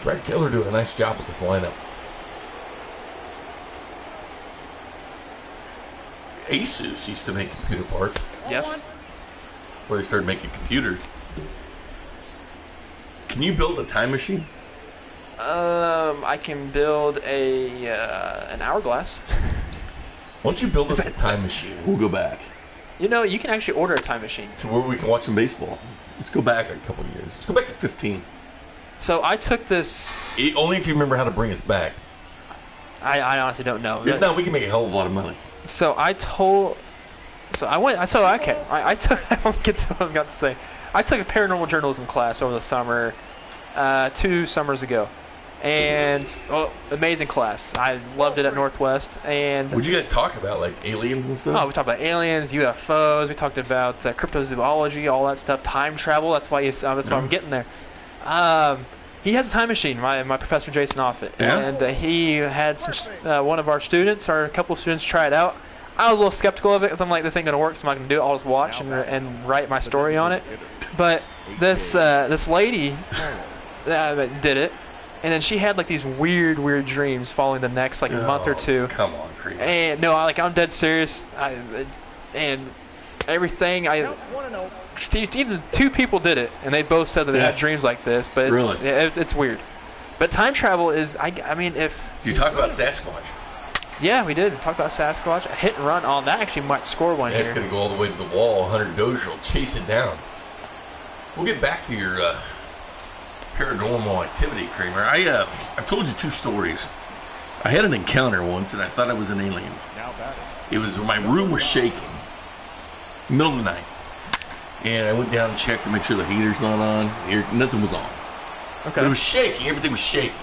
Brad Keller doing a nice job with this lineup. Asus used to make computer parts. Yes. Before they started making computers. Can you build a time machine? I can build an hourglass. Once you build us a time machine, we'll go back. You know, you can actually order a time machine. To where we can watch some baseball. Let's go back a couple of years. Let's go back to 15. So I took this... Only if you remember how to bring us back. I honestly don't know. If not, we can make a hell of a lot of money. So I took... I won't get to what I've got to say. I took a paranormal journalism class over the summer, 2 summers ago. And amazing class. I loved it at Northwest. And what'd you guys talk about, like aliens and stuff? Oh, we talked about aliens, UFOs. We talked about cryptozoology, all that stuff. Time travel. That's why that's why I'm getting there. He has a time machine. My professor Jason Offit, and he had one of our students or a couple of students try it out. I was a little skeptical of it because I'm like, this ain't gonna work, so I'm not gonna do it. I'll just watch and write my story on it. But this lady did it. And then she had like these weird dreams following the next month or two. Come on, creep. And no, I'm dead serious. And everything even 2 people did it, and they both said that they had dreams like this. But it's weird. But time travel is, I mean, if you talk about Sasquatch. Yeah, we did. We talked about Sasquatch. A hit and run on that actually might score one here. It's going to go all the way to the wall. Hunter Dozier will chase it down. We'll get back to your paranormal activity, Kramer. I've told you 2 stories. I had an encounter once, and I thought I was an alien. It was my room was shaking, middle of the night, and I went down and checked to make sure the heater's not on. Nothing was on. Okay. But it was shaking. Everything was shaking.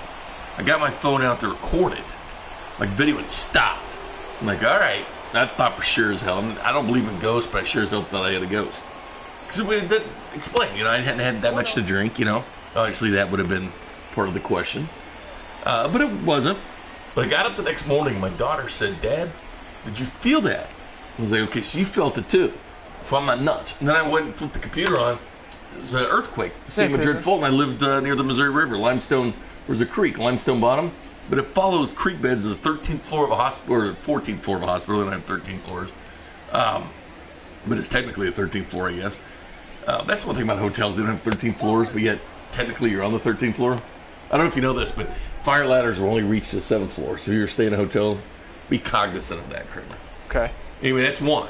I got my phone out to record it. My video had stopped. I'm like, all right. I thought for sure as hell. I don't believe in ghosts, but I sure as hell thought I had a ghost. Because explain, I hadn't had that much to drink, Obviously, that would have been part of the question. But it wasn't. But I got up the next morning, and my daughter said, Dad, did you feel that? I was like, okay, so you felt it too. So I'm not nuts. And then I went and flipped the computer on. It was an earthquake. The St. Madrid Fault, and I lived near the Missouri River. Limestone, there's a creek, Limestone Bottom. But it follows creek beds of the 13th floor of a hospital, or the 14th floor of a hospital. They don't have 13 floors. But it's technically a 13th floor, I guess. That's one thing about hotels. They don't have 13 floors, but yet technically you're on the 13th floor. I don't know if you know this, but fire ladders will only reach the 7th floor. So if you're staying in a hotel, be cognizant of that, currently. Okay. Anyway, that's one.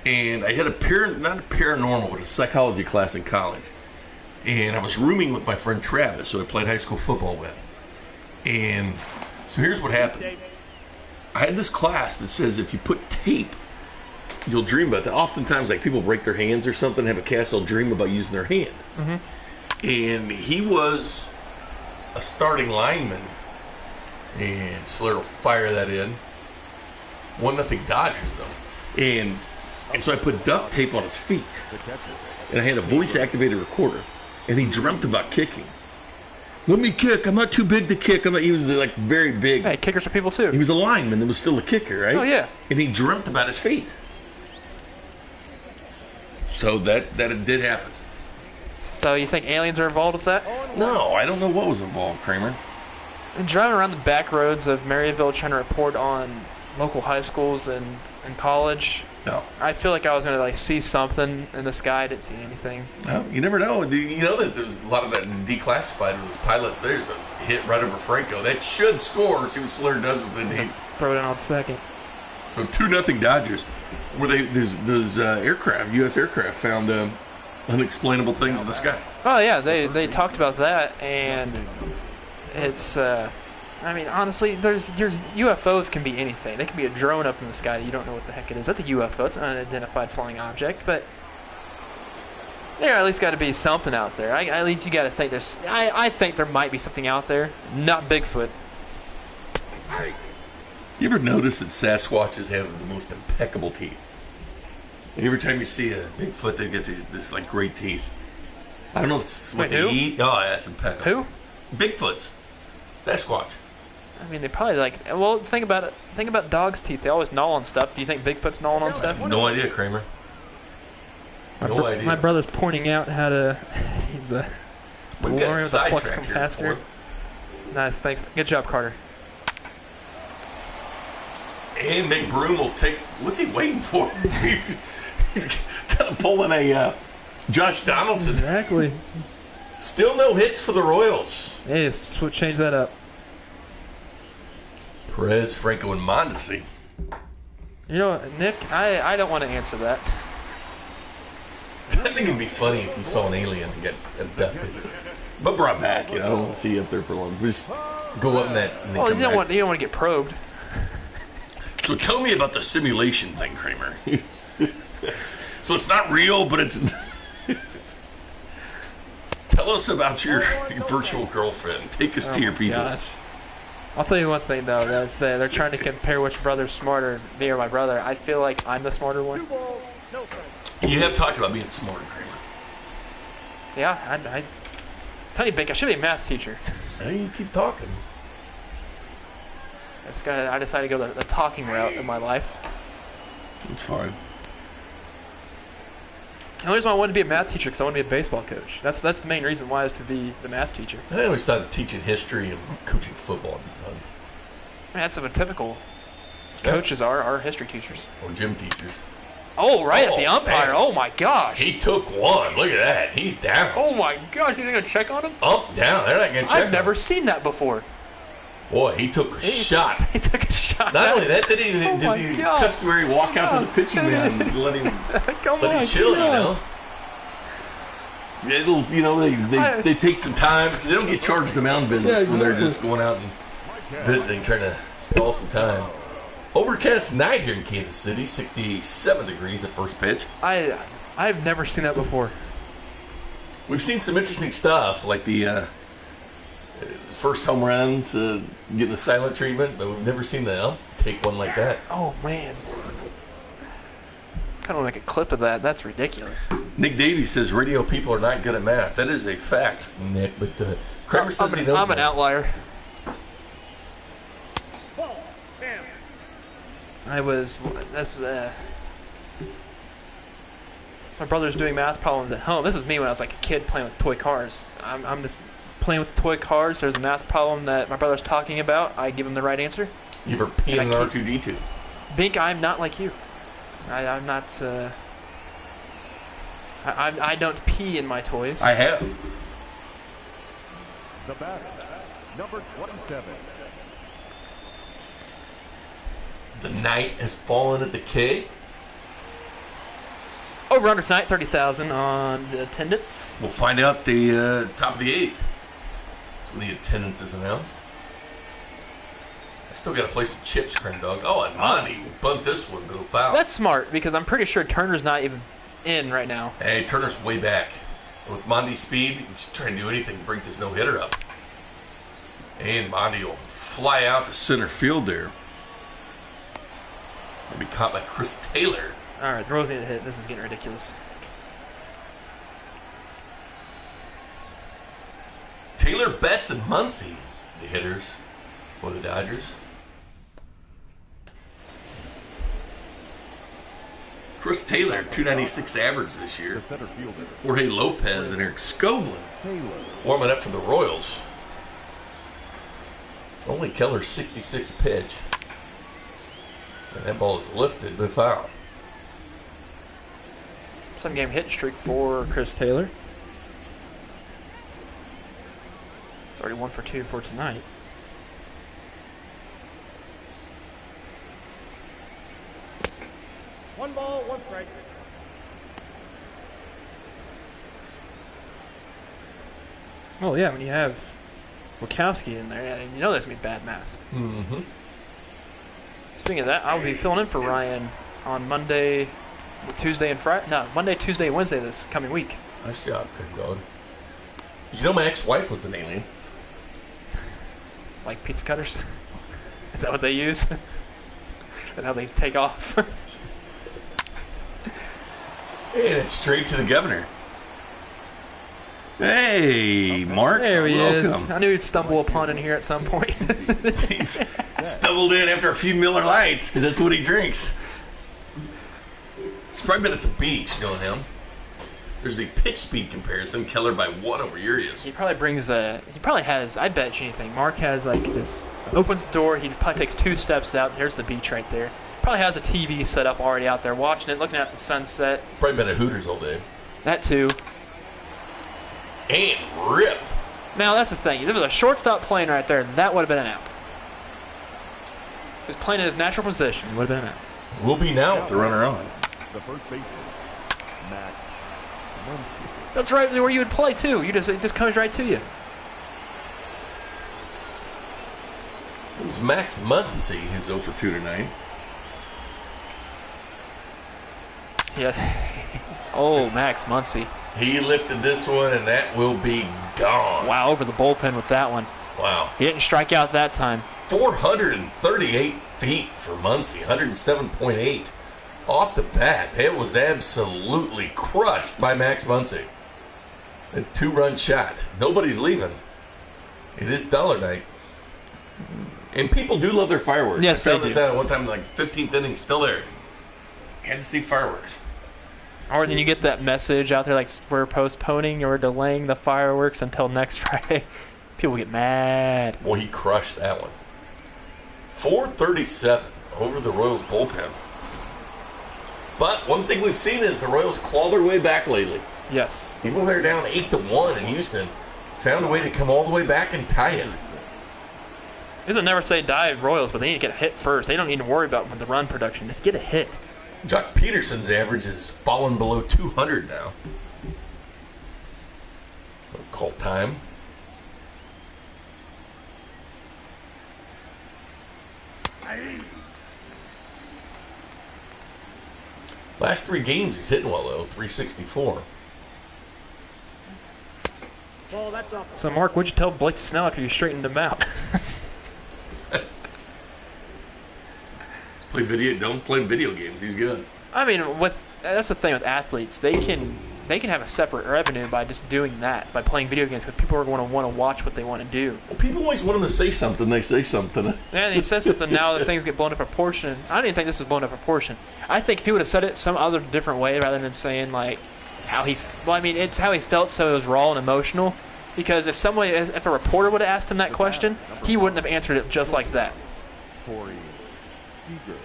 And I had not a paranormal, but a psychology class in college. And I was rooming with my friend Travis, who I played high school football with. And so here's what happened. I had this class that says if you put tape, you'll dream about that. Oftentimes, like, people break their hands or something, have a cast, they'll dream about using their hand. Mm-hmm. And he was a starting lineman. And Slayer will fire that in. 1-0 Dodgers, though. And so I put duct tape on his feet. And I had a voice-activated recorder. And he dreamt about kicking. Let me kick. I'm not too big to kick. He was, like, very big. Hey, kickers are people, too. He was a lineman that was still a kicker, right? Oh, yeah. And he dreamt about his feet. So that it did happen. So you think aliens are involved with that? No, I don't know what was involved, Kramer. And driving around the back roads of Merrifield trying to report on local high schools and college, No. I feel like I was going to, like, see something in the sky. I didn't see anything. No, you never know. You know that there's a lot of that declassified with those pilots. There's a hit right over Franco. That should score. See what Slayer does with it. Throw it in on second. So 2-0 Dodgers. Where those aircraft, U.S. aircraft, found unexplainable things in the sky. Oh, yeah, they talked about that, and it's, I mean, honestly, there's UFOs can be anything. They can be a drone up in the sky that you don't know what the heck it is. That's a UFO. It's an unidentified flying object, but there at least got to be something out there. At least you got to think there's. I think there might be something out there. Not Bigfoot. You ever notice that Sasquatches have the most impeccable teeth? Every time you see a Bigfoot, they get this like great teeth. I don't know if it's what they eat. Oh, yeah, it's impeccable. Who? Bigfoots. Sasquatch. I mean, they probably like. Well, think about it. Think about dogs' teeth. They always gnaw on stuff. Do you think Bigfoot's gnawing on stuff? No idea, Kramer. No idea. My brother's pointing out how to. He's a. We've got with a flux sidetracked capacitor. here. Nice, thanks. Good job, Carter. And Nick Broom will take. What's he waiting for? he's kind of pulling a Josh Donaldson. Exactly. Still no hits for the Royals. Hey, let's change that up. Perez, Franco, and Mondesi. You know, Nick, I don't want to answer that. I think it'd be funny if you saw an alien and get abducted, but brought back. You know, I don't want to see you up there for long. Just go up in that. And then Well, come you don't back. want to get probed. So tell me about the simulation thing, Kramer. So it's not real, but it's. Tell us about your virtual girlfriend. Take us to your people. Gosh. I'll tell you one thing, though. That's they're trying to compare which brother's smarter, me or my brother. I feel like I'm the smarter one. You have talked about being smarter, Kramer. Yeah, I tell you, Bink, I should be a math teacher. Hey, you keep talking. I decided to go the talking route in my life. It's fine. The only reason why I wanted to be a math teacher because I want to be a baseball coach. That's the main reason why is to be the math teacher. I always thought teaching history and coaching football would be fun. I mean, that's what typical coaches are history teachers. Or gym teachers. Oh, right at the umpire. Man. Oh, my gosh. He took one. Look at that. He's down. Oh, my gosh. You going to check on him? Down. They're not going to check I've never seen that before. Boy, he took a shot. He took a shot. Not only that, did Oh my the God. customary walk out to the pitching man and let him chill, you know? It'll, you know, they take some time because they don't get charged a mound visit when they're just going out and visiting, trying to stall some time. Overcast night here in Kansas City, 67 degrees at first pitch. I've never seen that before. We've seen some interesting stuff, like the first home runs getting the silent treatment, but we've never seen the ump take one like that. Oh, man. I kind of want to make a clip of that. That's ridiculous. Nick Davies says radio people are not good at math. That is a fact, Nick, but Kramer says he knows I'm an math. outlier. Ball. Bam. My brother's doing math problems at home. This is me when I was like a kid playing with toy cars. I'm just playing with the toy cars. There's a math problem that my brother's talking about. I give him the right answer. You ever pee in an R2-D2? Bink, I'm not like you. I'm not. I don't pee in my toys. I have. The batter, number 27. The night has fallen at the K. Oh, Over under tonight, 30,000 on the attendance. We'll find out the top of the 8th. That's when the attendance is announced. I still got to play some chips, Crane Dog. Oh, and Monty will bunt this one to a foul. That's smart because I'm pretty sure Turner's not even in right now. Hey, Turner's way back. With Monty's speed, he's trying to do anything to break this no-hitter up. And Monty will fly out to center field there. He'll be caught by Chris Taylor. All right, the Royals need to hit. This is getting ridiculous. Taylor, Betts, and Muncy, the hitters for the Dodgers. Chris Taylor, 296 average this year. The center fielder, Jorge Lopez and Eric Skovlin Taylor. warming up for the Royals. Only Keller's 66 pitch. And that ball is lifted by foul. 7-game hitting streak for Chris Taylor. It's already 1 for 2 for tonight. One ball, one strike. Oh, yeah, when you have Wachowski in there, you know there's going to be bad math. Mm-hmm. Speaking of that, I'll be filling in for Ryan on Monday, Tuesday, and Friday. No, Monday, Tuesday, and Wednesday this coming week. Nice job, Craig Dog. You know my ex-wife was an alien. Like pizza cutters? Is that what they use? And how they take off? And it's straight to the governor. Hey, Mark. There he is. Welcome. I knew he'd stumble upon in here at some point. He's stumbled in after a few Miller Lights because that's what he drinks. He's probably been at the beach knowing him. There's the pitch speed comparison. Keller by 1 over Urias. He probably brings a. He probably has. I bet you anything. Mark has like this. Opens the door. He probably takes 2 steps out. There's the beach right there. Probably has a TV set up already out there, watching it, looking at the sunset. Probably been at Hooters all day. That too. And ripped. Now that's the thing. If there was a shortstop playing right there, that would have been an out. If he was playing in his natural position, it would have been an out. Will be now with the runner on. The first baseman, Max Muncy. So that's right where you would play too. It just comes right to you. It was Max Muncy who's 0 for 2 tonight. Yeah. Oh, Max Muncy. He lifted this one, and that will be gone. Wow, over the bullpen with that one. Wow. He didn't strike out that time. 438 feet for Muncy, 107.8. Off the bat, that was absolutely crushed by Max Muncy. A 2-run shot. Nobody's leaving. It is dollar night. And people do love their fireworks. Yes, I found they this do. out one time, like 15th inning, still there. Had to see fireworks. Or then you get that message out there like we're postponing or delaying the fireworks until next Friday. People get mad. Boy, he crushed that one. 437 over the Royals bullpen. But one thing we've seen is the Royals claw their way back lately. Yes. Even when they're down 8-1 in Houston, found a way to come all the way back and tie it. This will never say die Royals, but they need to get a hit first. They don't need to worry about the run production. Just get a hit. Jock Peterson's average has fallen below 200 now. Call time. Last 3 games he's hitting well though, 364. Ball, that's off. So, Mark, what'd you tell Blake Snell after you straightened him out? Play video. Don't play video games. He's good. I mean, that's the thing with athletes. They can have a separate revenue by just doing that, by playing video games, because people are going to want to watch what they want to do. Well, people always want him to say something. They say something. And he says something now that things get blown up proportion. I don't even think this is blown up proportion. I think if he would have said it some other different way rather than saying like how he. Well, I mean, it's how he felt, so it was raw and emotional. Because if a reporter would have asked him that question, he wouldn't have answered it just like that. Corey Seager.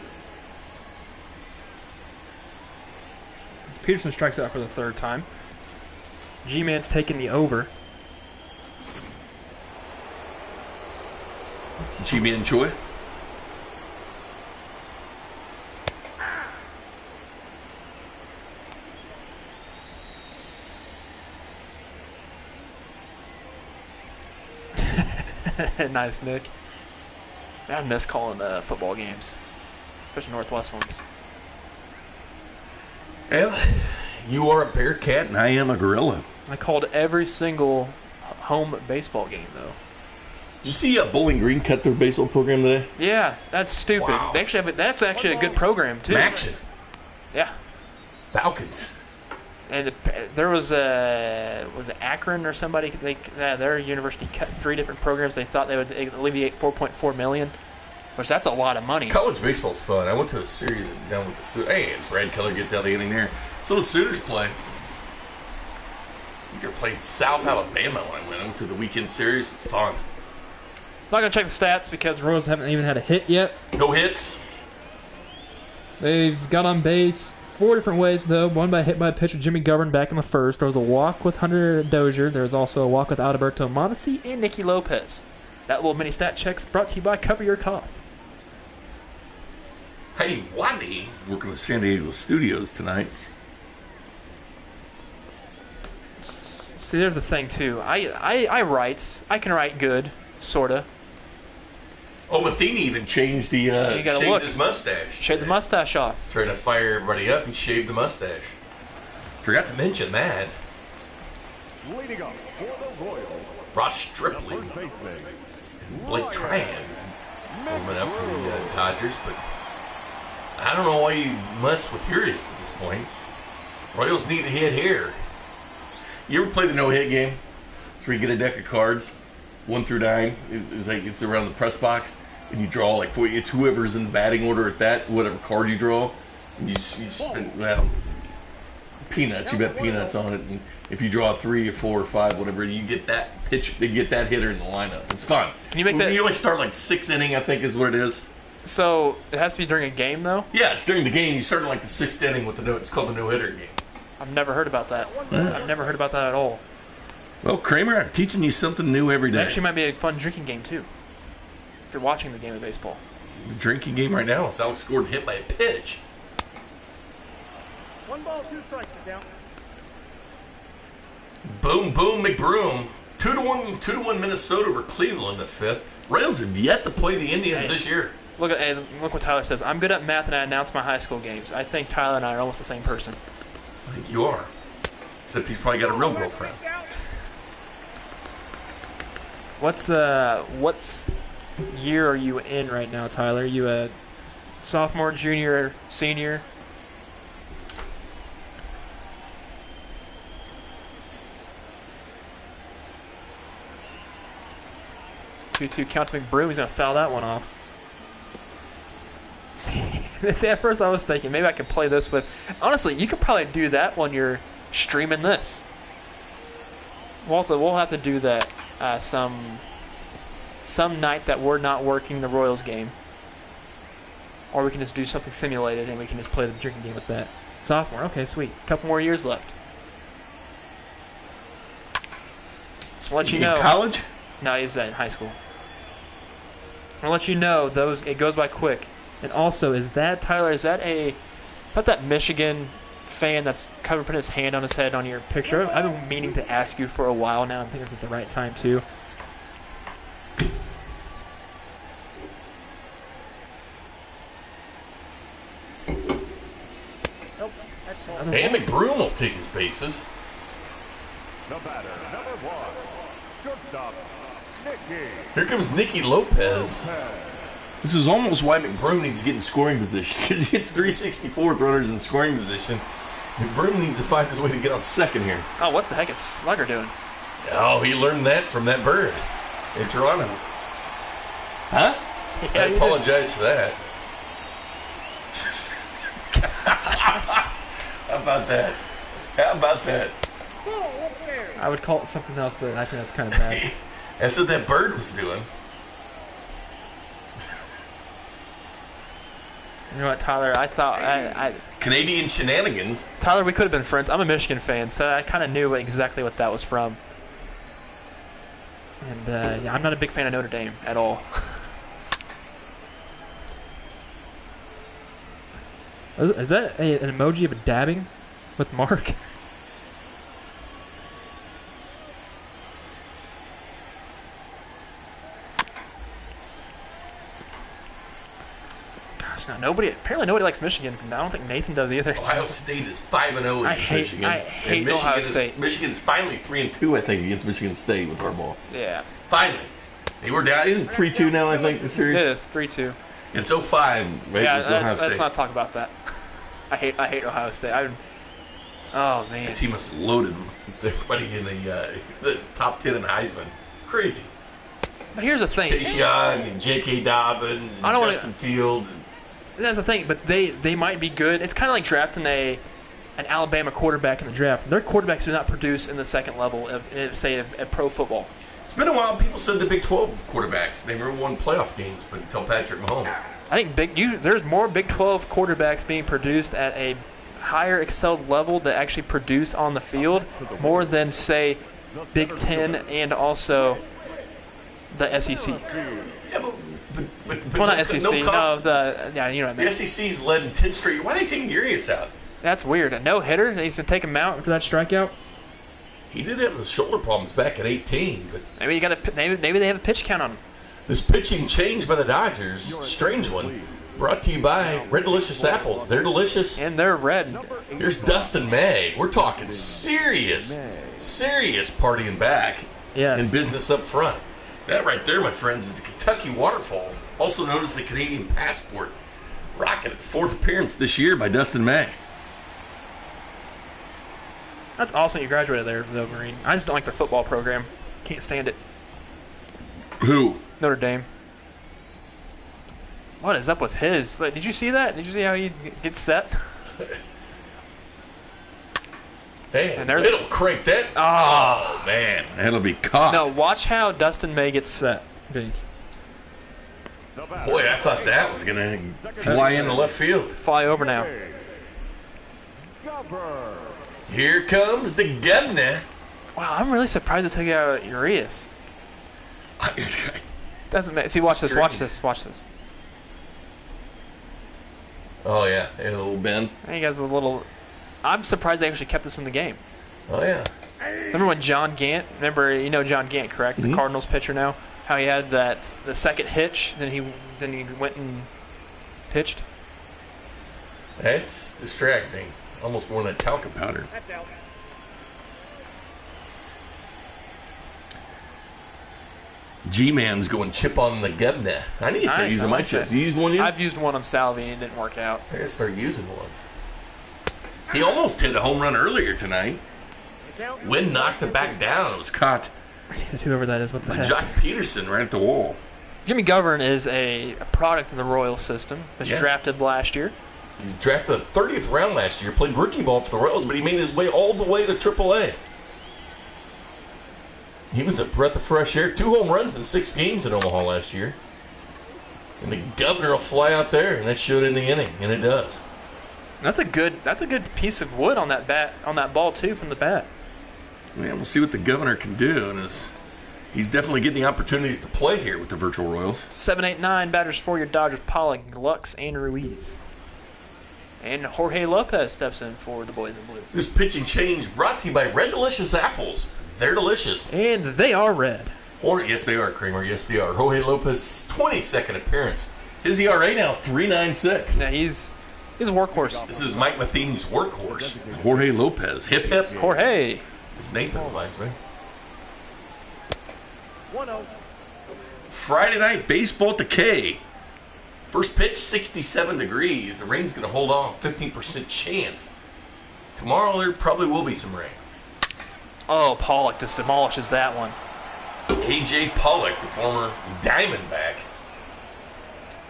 Peterson strikes out for the 3rd time. G-Man's taking the over. G-Man Choi. Nice, Nick. I miss calling football games, especially Northwest ones. Well, you are a Bearcat and I am a Gorilla. I called every single home baseball game, though. Did you see Bowling Green cut their baseball program today? Yeah, that's stupid. Wow. They actually that's actually a good program, too. Action. Yeah. Falcons. And there was it Akron or somebody? Their university cut 3 different programs. They thought they would alleviate $4.4 million, which that's a lot of money. College baseball's fun. I went to a series down with the Sooners. Hey, and Brad Keller gets out of the inning there. So the Sooners play. I think they played South Alabama when I went. I went to the weekend series. It's fun. I'm not going to check the stats because the Royals haven't even had a hit yet. No hits. They've got on base 4 different ways, though. One by hit by a pitcher, Jimmy Govern, back in the first. There was a walk with Hunter Dozier. There was also a walk with Alberto Mondesi and Nicky Lopez. That little mini stat check's brought to you by Cover Your Cough. Hey, Waddy working with San Diego Studios tonight. See, there's the thing, too. I write. I can write good, sort of. Oh, Matheny even changed the shaved his mustache. Shave the mustache off. Trying to fire everybody up, he shaved the mustache. Forgot to mention that. Leading up for the Royals, Ross Stripley first baseman, and Blake Tran warming up for the Dodgers, but I don't know why you mess with Urias at this point. Royals need a hit here. You ever play the no-hit game? It's where you get a deck of cards, 1 through 9. It's around the press box, and you draw like 4. It's whoever's in the batting order at that, whatever card you draw. And you spend, well, peanuts. You bet peanuts on it, and if you draw 3 or 4 or 5, whatever, you get that pitch. They get that hitter in the lineup. It's fun. Can you make that? You only start like 6th inning, I think, is what it is. So it has to be during a game, though. Yeah, it's during the game. You start in like the 6th inning with the no. It's called the no-hitter game. I've never heard about that. Yeah. I've never heard about that at all. Well, Kramer, I'm teaching you something new every It day. actually might be a fun drinking game, too. If you're watching the game of baseball. The drinking game right now is Alex Gordon hit by a pitch. 1 ball, 2 strikes, down. Boom, boom, McBroom. 2-1 Minnesota over Cleveland at 5th. Royals have yet to play the Indians this year. Look what Tyler says. I'm good at math and I announce my high school games. I think Tyler and I are almost the same person. I think you are. Except he's probably got a real girlfriend. What's year are you in right now, Tyler? You a sophomore, junior, senior? Two count to McBroom. He's gonna foul that one off. See, at first I was thinking maybe I could play this with. Honestly, you could probably do that when you're streaming this. We'll have to do that some night that we're not working the Royals game, or we can just do something simulated and we can just play the drinking game with that. Sophomore, okay, sweet. A couple more years left. So I'll let you know. In college? No, he's in high school. I'll let you know it goes by quick. And also, Tyler, is that about that Michigan fan that's putting his hand on his head on your picture? I've been meaning to ask you for a while now. I think this is the right time, too. Nope, that's ball. And McBroom will take his bases. the batter, number 1, shortstop, Nicky. Here comes Nicky Lopez. This is almost why McBroom needs to get in scoring position. Because he gets 364 with runners in scoring position. McBroom needs to find his way to get on second here. Oh, what the heck is Slugger doing? Oh, he learned that from that bird in Toronto. Huh? Yeah, I apologize for that. How about that? How about that? I would call it something else, but I think that's kind of bad. That's what that bird was doing. You know what, Tyler? I thought Canadian shenanigans. Tyler, we could have been friends. I'm a Michigan fan, so I kind of knew exactly what that was from. And yeah, I'm not a big fan of Notre Dame at all. Is that an emoji of a dabbing with Mark? Apparently nobody likes Michigan. I don't think Nathan does either. Ohio State is 5-0 against Michigan. I hate Ohio State. Michigan's finally 3-2, I think, against Michigan State with Harbaugh. Yeah. Finally. They were down 3-2 now, I think, the series. It is 3-2. It's 0-5. Right, Yeah, let's not talk about that. I hate Ohio State. Oh man. The team was loaded with everybody in the top 10 in Heisman. It's crazy. But here's the thing. Chase Young and J.K. Dobbins and Justin Fields. That's the thing, but they might be good. It's kind of like drafting an Alabama quarterback in the draft. Their quarterbacks do not produce in the second level of pro football. It's been a while. People said the Big 12 quarterbacks. They never won playoff games, but until Patrick Mahomes. I think there's more Big 12 quarterbacks being produced at a higher excelled level that actually produce on the field more than, say, Big 10 and also the SEC. Yeah, but well, not SEC. You know what I mean. The SEC's led in 10 straight. Why are they taking Urias out? That's weird. A no-hitter? He's going to take him out after that strikeout? He did have the shoulder problems back at 18, but maybe they have a pitch count on him. This pitching change by the Dodgers, strange one, brought to you by Red Delicious Apples. They're delicious. And they're red. Here's Dustin May. We're talking serious partying back and business up front. That right there, my friends, is the Kentucky Waterfall, also known as the Canadian Passport. Rocking at the 4th appearance this year by Dustin May. That's awesome you graduated there, though, Green. I just don't like their football program. Can't stand it. Who? Notre Dame. What is up with his? Did you see that? Did you see how he gets set? Man, it'll crank that. Oh, man. That'll be caught. No, watch how Dustin May gets set. Boy, I thought that was going to fly into left field. Fly over now. Here comes the governor. Wow, I'm really surprised to take out Urias. Doesn't matter. See, watch this. Oh, yeah. A little bend. He has a little... I'm surprised they actually kept this in the game. Oh, yeah. Remember when John Gant... you know John Gant, correct? The Cardinals pitcher now? How he had the second hitch, then he went and pitched? That's distracting. Almost more than talcum powder. G-Man's going chip on the governor. I need to start using my chips. You used one yet? I've used one on Salvi and it didn't work out. I got to start using one. He almost hit a home run earlier tonight. Wind knocked it back down. It was caught. He said whoever that is, what the heck? Jock Peterson right at the wall. Jimmy Govern is a product of the Royals system. He was drafted last year. He's drafted the 30th round last year, played rookie ball for the Royals, but he made his way all the way to AAA. He was a breath of fresh air. 2 home runs in 6 games in Omaha last year. And the governor will fly out there, and that showed in the inning, and it does. That's a good piece of wood on that ball too from the bat. Yeah, we'll see what the governor can do, and he's definitely getting the opportunities to play here with the virtual Royals. 7, 8, 9 batters for your Dodgers: Pollock, Lux, and Ruiz. And Jorge Lopez steps in for the boys in blue. This pitching change brought to you by Red Delicious Apples. They're delicious. And they are red. Yes, they are, Kramer. Yes, they are. Jorge Lopez's 22nd appearance. His ERA now 3.96. Now he's a workhorse. This is Mike Matheny's workhorse. Jorge Lopez. Hip, hip. Jorge. It's Nathan reminds me. 1-0. Friday night baseball at the K. First pitch, 67 degrees. The rain's going to hold off, 15% chance. Tomorrow there probably will be some rain. Oh, Pollock just demolishes that one. A.J. Pollock, the former Diamondback,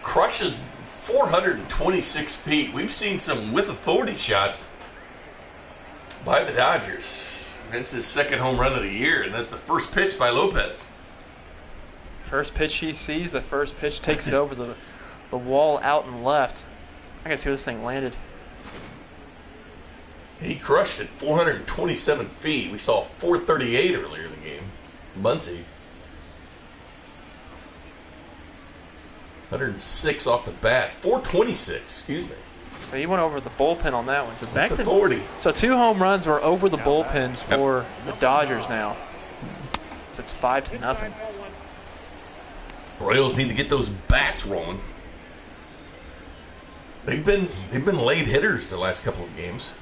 crushes 426 feet. We've seen some with authority shots by the Dodgers. That's his 2nd home run of the year, and that's the first pitch by Lopez. First pitch he sees, the first pitch takes it over the wall out and left. I gotta see where this thing landed. He crushed it 427 feet. We saw 438 earlier in the game. Muncie. 106 off the bat. 426, excuse me. So he went over the bullpen on that one. So that's authority. So 2 home runs were over the bullpens for the Dodgers now. So it's 5-0. Royals need to get those bats rolling. they've been late hitters the last couple of games.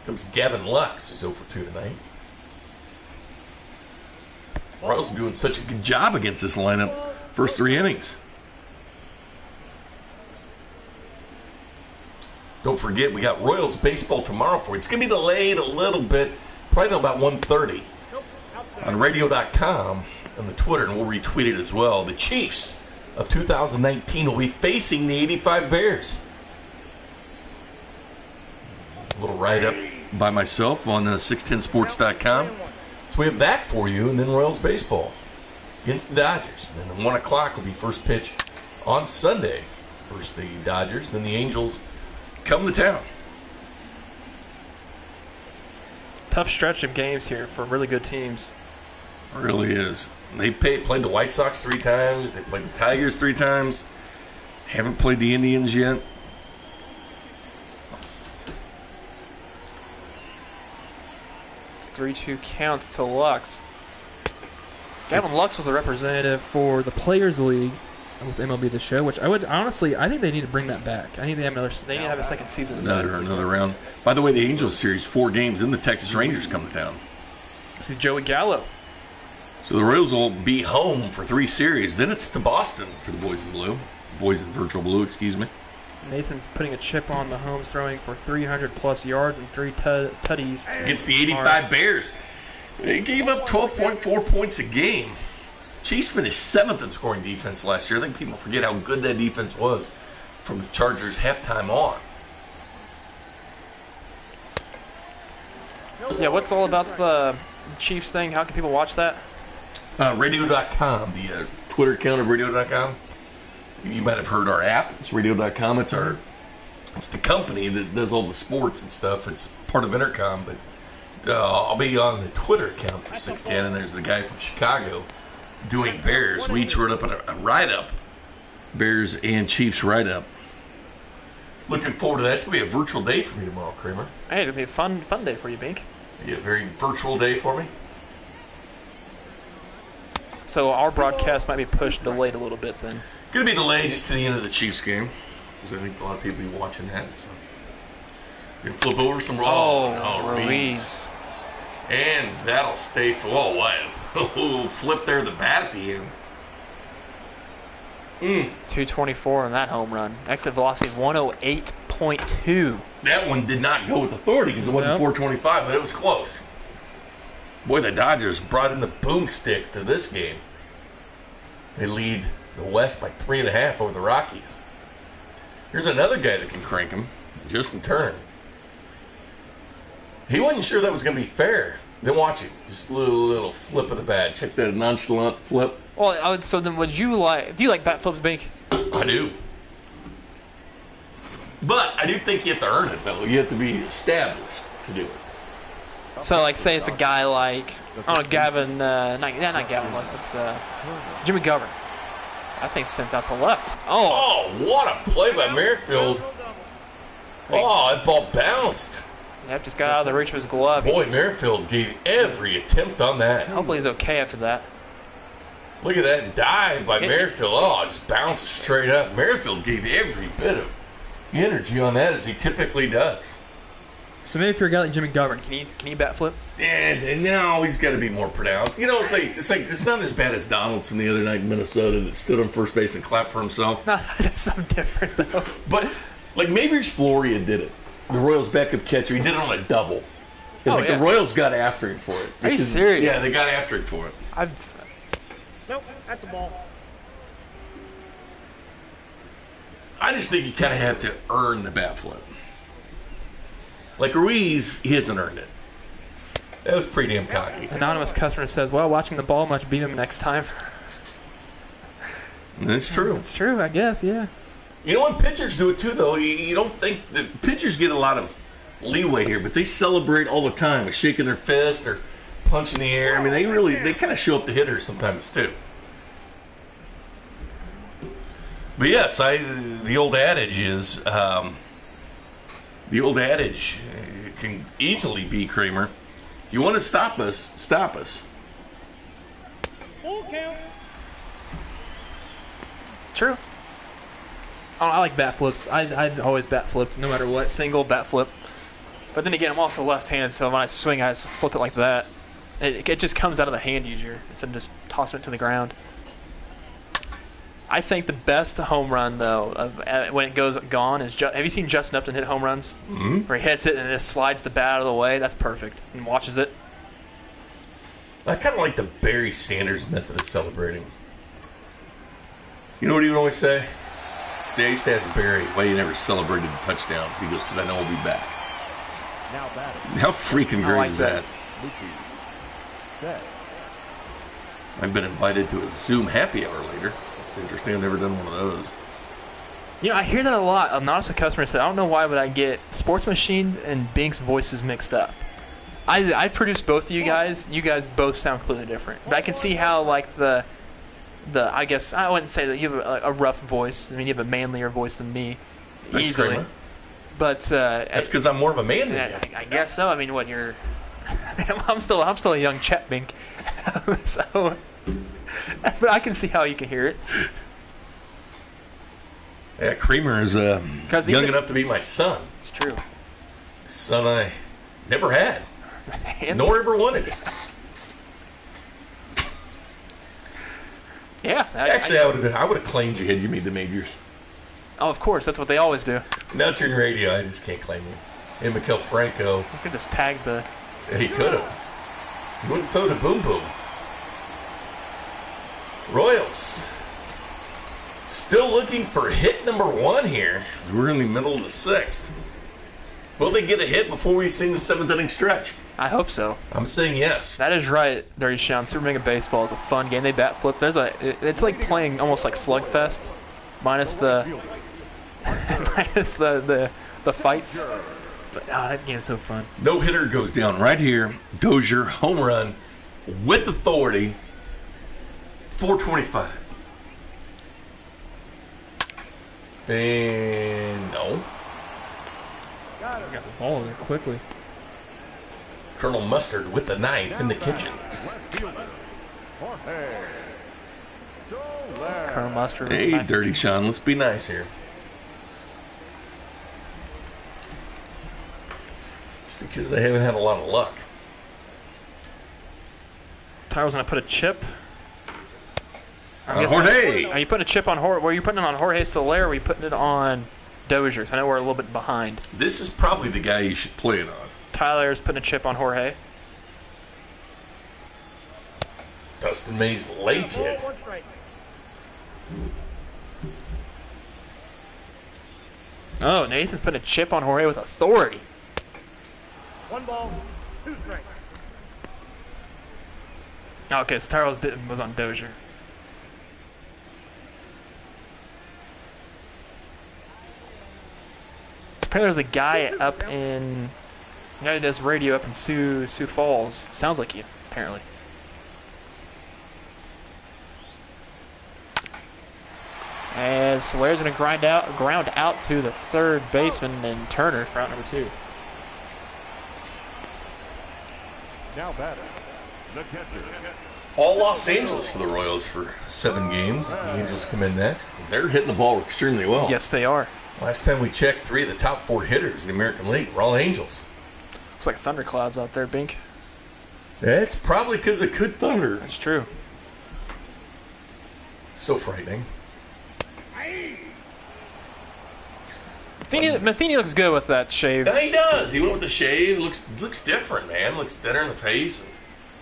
Comes Gavin Lux, who's 0 for 2 tonight. Royals are doing such a good job against this lineup. First 3 innings. Don't forget, we got Royals baseball tomorrow for you. It's going to be delayed a little bit, probably till about 1:30 on radio.com and the Twitter, and we'll retweet it as well. The Chiefs of 2019 will be facing the 85 Bears. A little write-up by myself on 610sports.com. So we have that for you, and then Royals baseball against the Dodgers. And then at 1 o'clock will be first pitch on Sunday versus the Dodgers. Then the Angels come to town. Tough stretch of games here for really good teams. It really is. They played the White Sox 3 times. They played the Tigers 3 times. Haven't played the Indians yet. It's 3-2 count to Lux. Gavin Lux was the representative for the Players League with MLB The Show, which I think they need to bring that back. I think they need to have a second season. Another round. By the way, the Angels series, 4 games, then the Texas Rangers come to town. See Joey Gallo. So the Royals will be home for 3 series. Then it's to Boston for the boys in blue. Boys in virtual blue, excuse me. Nathan's putting a chip on Mahomes, throwing for 300-plus yards and 3 tutties. Against the 85 Bears. They gave up 12.4 points a game. Chiefs finished 7th in scoring defense last year. I think people forget how good that defense was from the Chargers halftime on. Yeah, what's all about the Chiefs thing? How can people watch that? Radio.com, the Twitter account of Radio.com. You might have heard our app. It's Radio.com. It's the company that does all the sports and stuff. It's part of Intercom, but I'll be on the Twitter account for 610, and there's the guy from Chicago doing Bears. We each wrote up a write-up, Bears and Chiefs write-up. Looking forward to that. It's going to be a virtual day for me tomorrow, Kramer. Hey, it'll be a fun day for you, Bink. Yeah, a very virtual day for me. So our broadcast might be delayed a little bit then. Going to be delayed just to the end of the Chiefs game, because I think a lot of people will be watching that. So we're going to flip over some Ruiz. And that'll stay for, flip there the bat at the end. 224 on that home run. Exit velocity of 108.2. That one did not go with authority because it wasn't 425, but it was close. Boy, the Dodgers brought in the boomsticks to this game. They lead the West by 3.5 over the Rockies. Here's another guy that can crank them, Justin Turner. He wasn't sure that was going to be fair. Then watch it. Just a little flip of the bat. Check that nonchalant flip. Well, so then do you like bat flips, Bink? I do. But I do think you have to earn it, though. You have to be established to do it. So, say if a guy Gavin, not Gavin Lux, that's Jimmy Govern. I think sent out to left. Oh, what a play by Merrifield. Oh, that ball bounced. Yep, just got out of the reach of his glove. Boy, Merrifield gave every attempt on that. Hopefully he's okay after that. Look at that dive by Merrifield. Oh, just bounced straight up. Merrifield gave every bit of energy on that as he typically does. So maybe if you're a guy like Jimmy Govern, can he bat flip? Yeah, no, he's got to be more pronounced. It's not as bad as Donaldson the other night in Minnesota that stood on first base and clapped for himself. No, that's something different though. But maybe Floria did it. The Royals' backup catcher, he did it on a double. And the Royals got after him for it. Are you serious? Yeah, they got after him for it. Nope, that's the ball. I just think you kind of have to earn the bat flip. Like Ruiz, he hasn't earned it. That was pretty damn cocky. Anonymous customer says, watching the ball much beat him next time. That's true. It's true, I guess, yeah. You know what? Pitchers do it too, though. You don't think the pitchers get a lot of leeway here, but they celebrate all the time with shaking their fist or punching the air. I mean, they kind of show up the hitters sometimes too. But yes, the old adage is, can easily be, Kramer, if you want to stop us, stop us. Full count. True. I like bat flips. I always bat flips, no matter what. Single, bat flip. But then again, I'm also left-handed, so when I swing, I just flip it like that. It just comes out of the hand easier instead of just tossing it to the ground. I think the best home run, though, when it goes gone is have you seen Justin Upton hit home runs? Mm-hmm. Where he hits it and it just slides the bat out of the way? That's perfect. And watches it. I kind of like the Barry Sanders method of celebrating. You know what he would always say? They used to ask Barry why he never celebrated the touchdowns. He goes, because I know we'll be back. Now batting. How freaking great like is that? Set. I've been invited to a Zoom happy hour later. It's interesting. I've never done one of those. You know, I hear that a lot. I'm not a customer said, I don't know why, but I get Sports Machine and Bink's voices mixed up. I produce both of you guys. You guys both sound completely different. But I can see how, like, I guess, I wouldn't say that you have a rough voice. I mean, you have a manlier voice than me. Thanks, easily. Kramer. But that's because I'm more of a man than you. I guess so. I mean, what you're... I'm still a young Chet Bink. So... But I can see how you can hear it. Yeah, Kramer is young enough to be my son. It's true. Son I never had, nor ever wanted. Yeah. Actually, I would have claimed you had you made the majors. Oh, of course. That's what they always do. Now it's in radio. I just can't claim you. And Miguel Franco. You could just tag the... He could have. He wouldn't throw the boom boom. Royals still looking for hit number 1 here. We're in the middle of the 6th. Will they get a hit before we sing the 7th inning stretch? I hope so. I'm saying yes. That is right, Dirty Sean. Super Mega Baseball is a fun game. They bat flip. It's like playing almost like Slugfest, minus the the fights. But that game is so fun. No hitter goes down right here. Dozier home run with authority. 425. And no. Got the ball there quickly. Colonel Mustard with the knife in the kitchen. Colonel Mustard. Hey, Dirty Sean, let's be nice here. It's because they haven't had a lot of luck. Tyler's going to put a chip. Jorge! Are you putting a chip on Jorge? Were you putting it on Jorge Soler or were you putting it on Dozier? I know we're a little bit behind. This is probably the guy you should play it on. Tyler's putting a chip on Jorge. Dustin May's leg kick. Oh, Nathan's putting a chip on Jorge with authority. 1 ball, 2 strikes. Okay, so Tyler was on Dozier. Apparently there's a guy up in... A guy who does radio up in Sioux Falls. Sounds like you, apparently. And Soler's going to ground out to the third baseman and Turner for out number 2. Now batting, the catcher. All Los Angeles for the Royals for 7 games. The Angels come in next. They're hitting the ball extremely well. Yes, they are. Last time we checked, 3 of the top 4 hitters in the American League were all Angels. Looks like thunderclouds out there, Bink. It's probably because of good thunder. That's true. So frightening. Matheny looks good with that shave. Yeah, he does. He went with the shave. Looks different, man. Looks thinner in the face.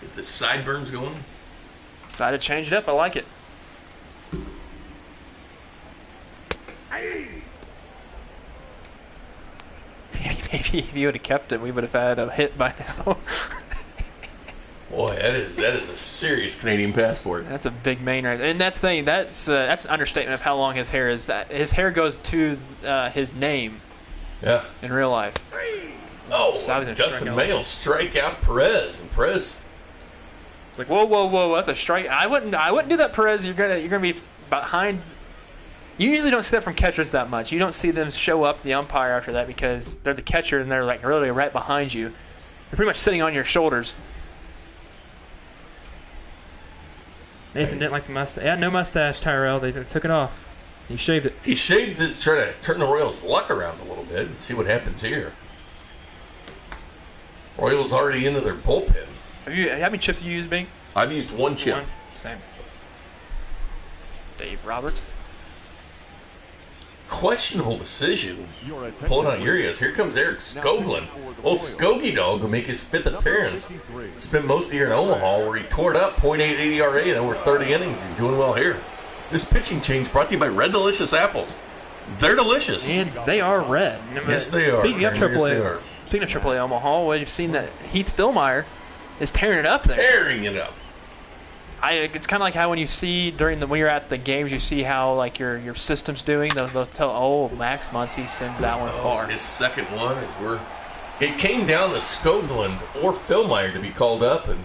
Get the sideburns going. Decided to change it up. I like it. Maybe if you would have kept it, we would have had a hit by now. Boy, that is a serious Canadian passport. That's a big mane right there. And that's the thing. That's an understatement of how long his hair is. That his hair goes to his name. Yeah. In real life. Oh, So Dustin May will strike out Perez, and Perez. It's like whoa, that's a strike. I wouldn't do that, Perez. You're gonna be behind. You usually don't see that from catchers that much. You don't see them show up the umpire after that because they're the catcher and they're like really right behind you. They're pretty much sitting on your shoulders. Nathan didn't like the mustache. Yeah, no mustache, Tyrell. They took it off. He shaved it. He shaved it to try to turn the Royals' luck around a little bit and see what happens here. Royals already into their bullpen. How many chips have you used, Bing? I've used one chip. Same. Dave Roberts. Questionable decision. Pulling on Urias. Here comes Eric Skoglund. Old Skogie Dog will make his 5th appearance. Spent most of the year in Omaha where he tore it up, .88 ERA in over 30 innings. He's doing well here. This pitching change brought to you by Red Delicious Apples. They're delicious. And they are red. Yes, they are. Speaking of AAA, Speaking of AAA Omaha, you've seen that Heath Philmeyer is tearing it up there. Tearing it up. It's kind of like how when you see when you're at the games, you see how like your system's doing. They'll tell, Max Muncy sends that one far. His second one is it came down to Skoglund or Philmeyer to be called up, and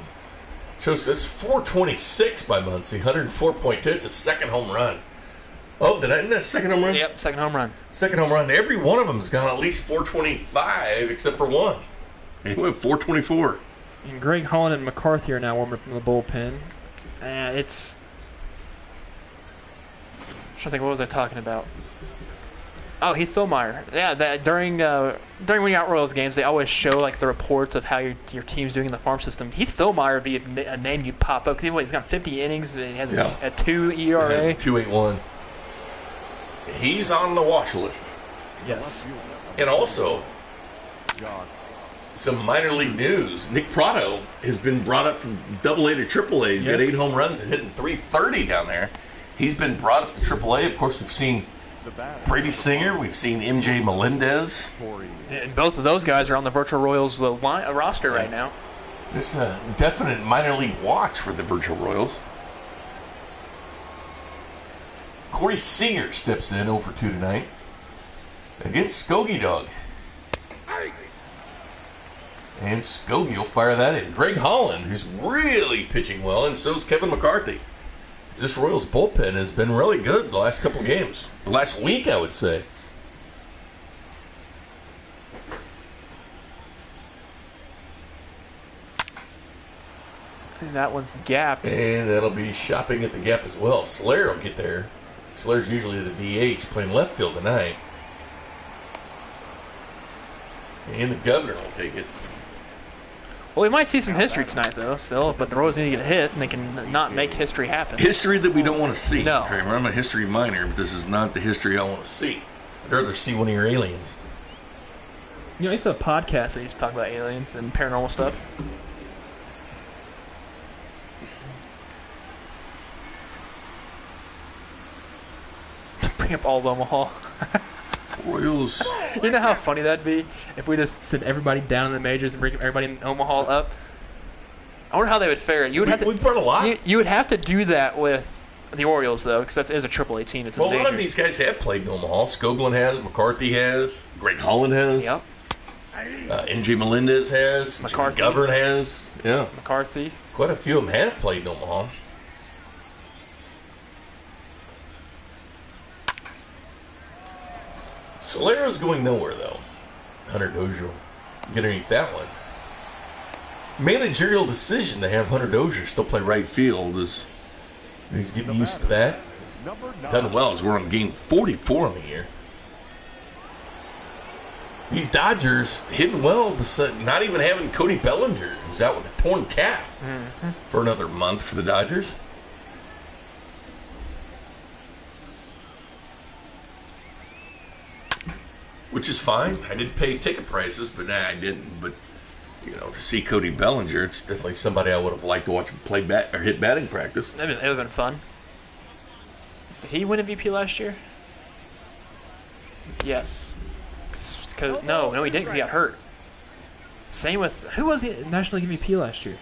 shows this 426 by Muncy, 104.2. It's a second home run. Oh, isn't that second home run? Yep, second home run. Second home run. Every one of them's gone at least 425, except for one. And he went 424. And Greg Holland and McCarthy are now warming up from the bullpen. It's. I'm trying to think, what was I talking about? Oh, Heath Philmeyer. Yeah, during when you're at Royals games, they always show like the reports of how your team's doing in the farm system. Heath Philmeyer would be a name you pop up because he's got 50 innings. He has a 2 ERA. He has a 2.81. He's on the watch list. Yes. And also, some minor league news. Nick Prado has been brought up from AA to AAA. He's got 8 home runs and hitting .330 down there. He's been brought up to AAA. Of course, we've seen Brady Singer. We've seen MJ Melendez. And both of those guys are on the Virtual Royals roster right now. There's a definite minor league watch for the Virtual Royals. Corey Seager steps in 0-2 tonight against Skogie Dog. And Skogie will fire that in. Greg Holland, who's really pitching well, and so is Kevin McCarthy. This Royals bullpen has been really good the last couple games. Last week, I would say. And that one's gapped. And that'll be shopping at the gap as well. Slayer will get there. Slayer's usually the DH, playing left field tonight. And the governor will take it. Well, we might see some history tonight, though, still. But the Royals need to get a hit, and they can not make history happen. History that we don't want to see. No. Kramer, I'm a history minor, but this is not the history I want to see. I'd rather see one of your aliens. You know, I used to have podcasts that used to talk about aliens and paranormal stuff. Bring up all of Omaha. Royals. You know how funny that'd be if we just sent everybody down in the majors and bring everybody in Omaha up? I wonder how they would fare. We brought a lot. You would have to do that with the Orioles, though, because that is a AAA team. It's a lot of these guys have played in Omaha. Skoglund has, McCarthy has, Greg Holland has. Yep. MJ Melendez has, McCarthy. Govern has. Yeah. McCarthy. Quite a few of them have played in Omaha. Solero's going nowhere, though. Hunter Dozier will get underneath that one. Managerial decision to have Hunter Dozier still play right field. He's getting used to that. Done well as we're on game 44 on the year. These Dodgers hitting well, not even having Cody Bellinger, who's out with a torn calf for another month for the Dodgers. Which is fine. I did pay ticket prices, but I didn't. But, to see Cody Bellinger, it's definitely somebody I would have liked to watch him play or hit batting practice. That would have been fun. Did he win MVP last year? Yes. No, he didn't because he got hurt. Same with... Who was the National League MVP last year?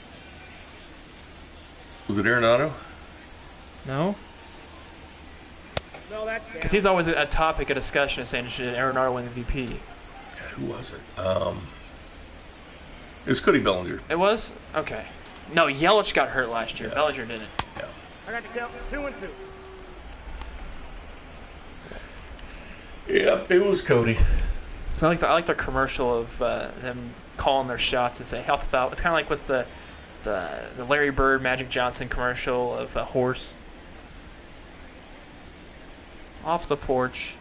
Was it Arenado? No. Because he's always a topic of discussion saying should Arenado win the MVP. Who was it? It was Cody Bellinger. It was? Okay. No, Yelich got hurt last year. Yeah. Bellinger didn't. Yeah. I got the count 2-2. Yep, it was Cody. So I like the commercial of them calling their shots and say health foul. It's kind of like with the Larry Bird, Magic Johnson commercial of a horse. off the porch,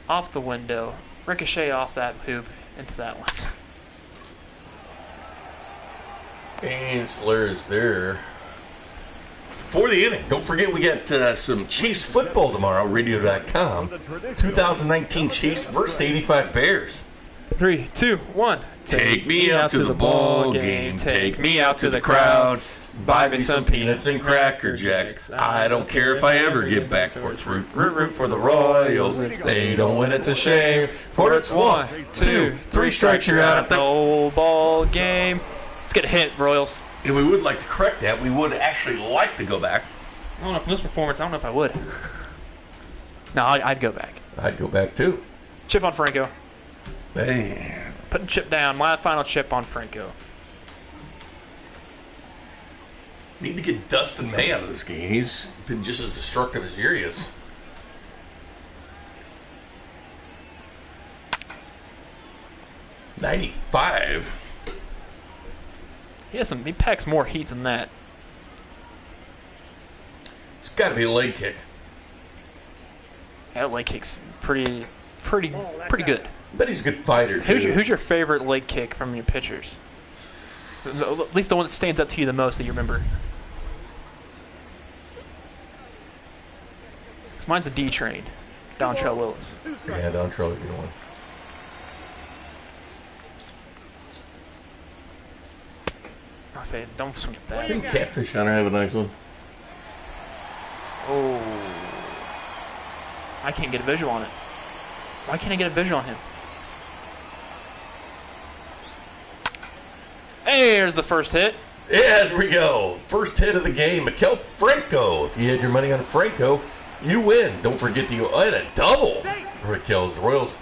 off the window, ricochet off that hoop into that one. And Slayer is there for the inning. Don't forget we got some Chiefs football tomorrow, radio.com. 2019 Chiefs versus 85 Bears. 3, 2, 1. Take me out to the ball game. Take me out to the crowd. Buy me some peanuts and Cracker Jacks. I don't care if I ever get back towards root for the Royals. They don't win, it's a shame. For it's 1, 2, 3 strikes, you're out at the whole ball game. Let's get a hit, Royals. And we would like to correct that. We would actually like to go back. I don't know, from this performance, I don't know if I would. No, I'd go back. I'd go back too. Chip on Franco. Man. Putting Chip down. My final chip on Franco. Need to get Dustin May out of this game. He's been just as destructive as Urias. .95. He packs more heat than that. It's got to be a leg kick. That leg kick's pretty good. But he's a good fighter too. Who's your favorite leg kick from your pitchers? At least the one that stands up to you the most that you remember. 'Cause mine's a D train. Dontrell Willis. Yeah, Dontrell, good one. I say, don't swing at that. Didn't Catfish Hunter have a nice one? Oh. I can't get a visual on it. Why can't I get a visual on him? Hey, there's the first hit. As we go. First hit of the game, Maikel Franco. If you had your money on Franco, you win. Don't forget the a double for Maikel's. The Royals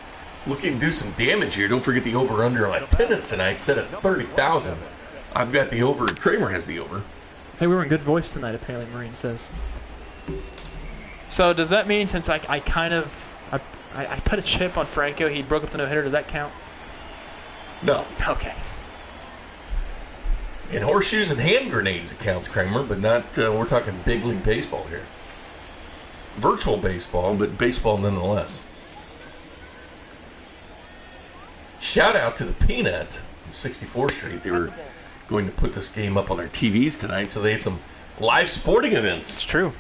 looking to do some damage here. Don't forget the over-under on attendance tonight, set at 30,000. I've got the over, and Kramer has the over. Hey, we were in good voice tonight, apparently, Marine says. So does that mean since I put a chip on Franco, he broke up the no-hitter, does that count? No. Okay. And horseshoes and hand grenades it counts, Kramer, but not, we're talking big league baseball here. Virtual baseball, but baseball nonetheless. Shout out to the Peanut on 64th Street. They were going to put this game up on their TVs tonight, so they had some live sporting events. It's true.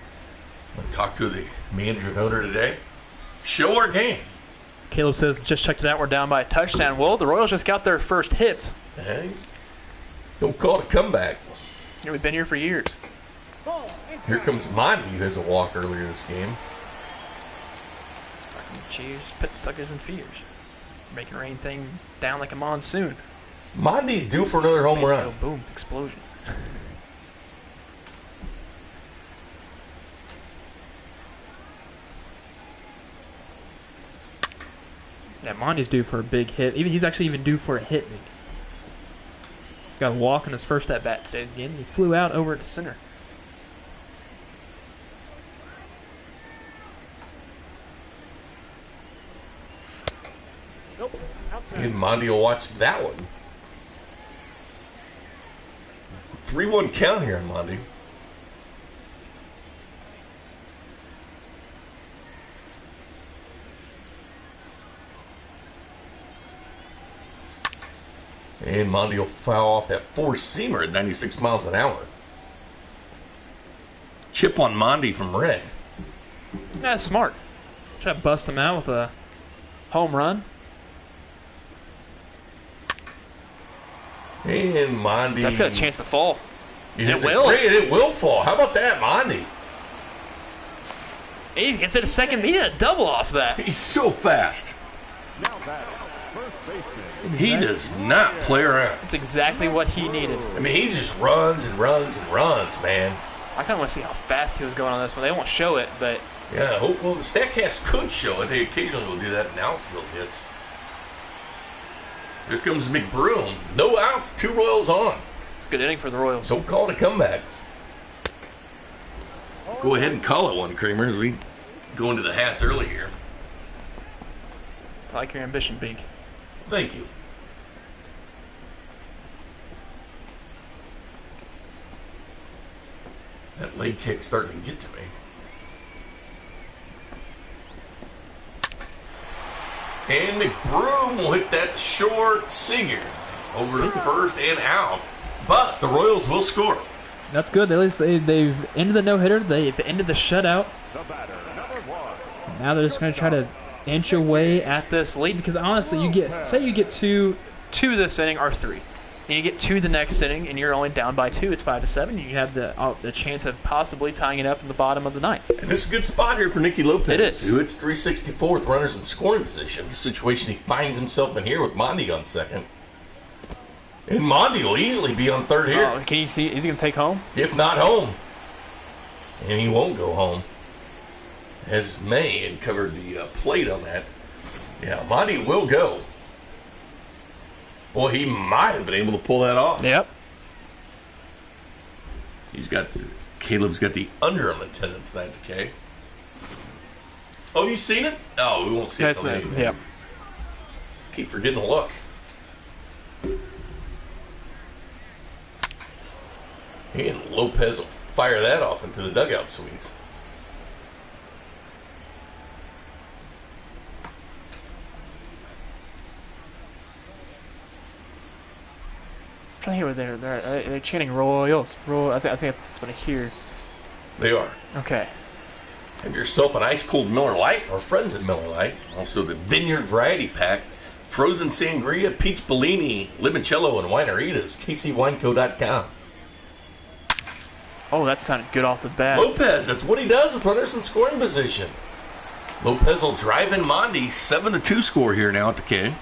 I talked to the manager and owner today. Show our game. Caleb says, just checked it out, we're down by a touchdown. Well, the Royals just got their first hit. Hey, don't call it a comeback. Yeah, we've been here for years. Here comes Monty, who has a walk earlier this game. Fucking cheers, put suckers in fears. Making rain thing down like a monsoon. Monty's due for another home run. Go boom, explosion. Yeah, Monty's due for a big hit. He's actually even due for a hit. Got a walk in his first at bat today's game. He flew out over to center. Nope. Outside. And Monty will watch that one. 3-1 count here on Monty. And Monty will foul off that four-seamer at 96 miles an hour. Chip on Monty from Rick. That's smart. Try to bust him out with a home run. And Monty. That's got a chance to fall. It will fall. How about that, Monty? He gets it a second. He had a double off that. He's so fast. Now back, first baseman. He does not play around. That's exactly what he needed. I mean, he just runs and runs and runs, man. I kind of want to see how fast he was going on this one. They won't show it, but Yeah, well, the StatCast could show it. They occasionally will do that in outfield hits. Here comes McBroom. No outs, 2 Royals on. it's a good inning for the Royals. Don't call it a comeback. Go ahead and call it one, Kramer, as we go into the hats early here. I like your ambition, Bink. Thank you. That leg kick's starting to get to me. And the Groom will hit that short Seager over to first and out. But the Royals will score. That's good. At least they've ended the no-hitter. They've ended the shutout. The batter, number 1. Now they're just going to try to inch away at this lead because honestly, you get two this inning or 3. And you get 2 the next inning, and you're only down by 2. It's 5-7. And you have the chance of possibly tying it up in the bottom of the ninth. And this is a good spot here for Nicky Lopez. It is. Who hits 364 with runners in scoring position. The situation he finds himself in here with Mondi on second. And Mondi will easily be on third here. Oh, is he going to take home? If not home. And he won't go home. As May had covered the plate on that. Yeah, Mondi will go. Boy, he might have been able to pull that off. Yep. Caleb's got the under him attendance tonight, okay? Oh, have you seen it? Oh, we won't see it till later. Yeah. Keep forgetting to look. And Lopez will fire that off into the dugout suites. I'm trying to hear what they're chanting Royals. I think that's what I hear. They are. Okay. Have yourself an ice cold Miller Lite or friends at Miller Lite. Also the Vineyard Variety Pack, frozen sangria, peach Bellini, limoncello, and wineritas. KCWineco.com. Oh, that sounded good off the bat. Lopez, that's what he does with runners in scoring position. Lopez will drive in Mondi. 7-2 score here now at the K.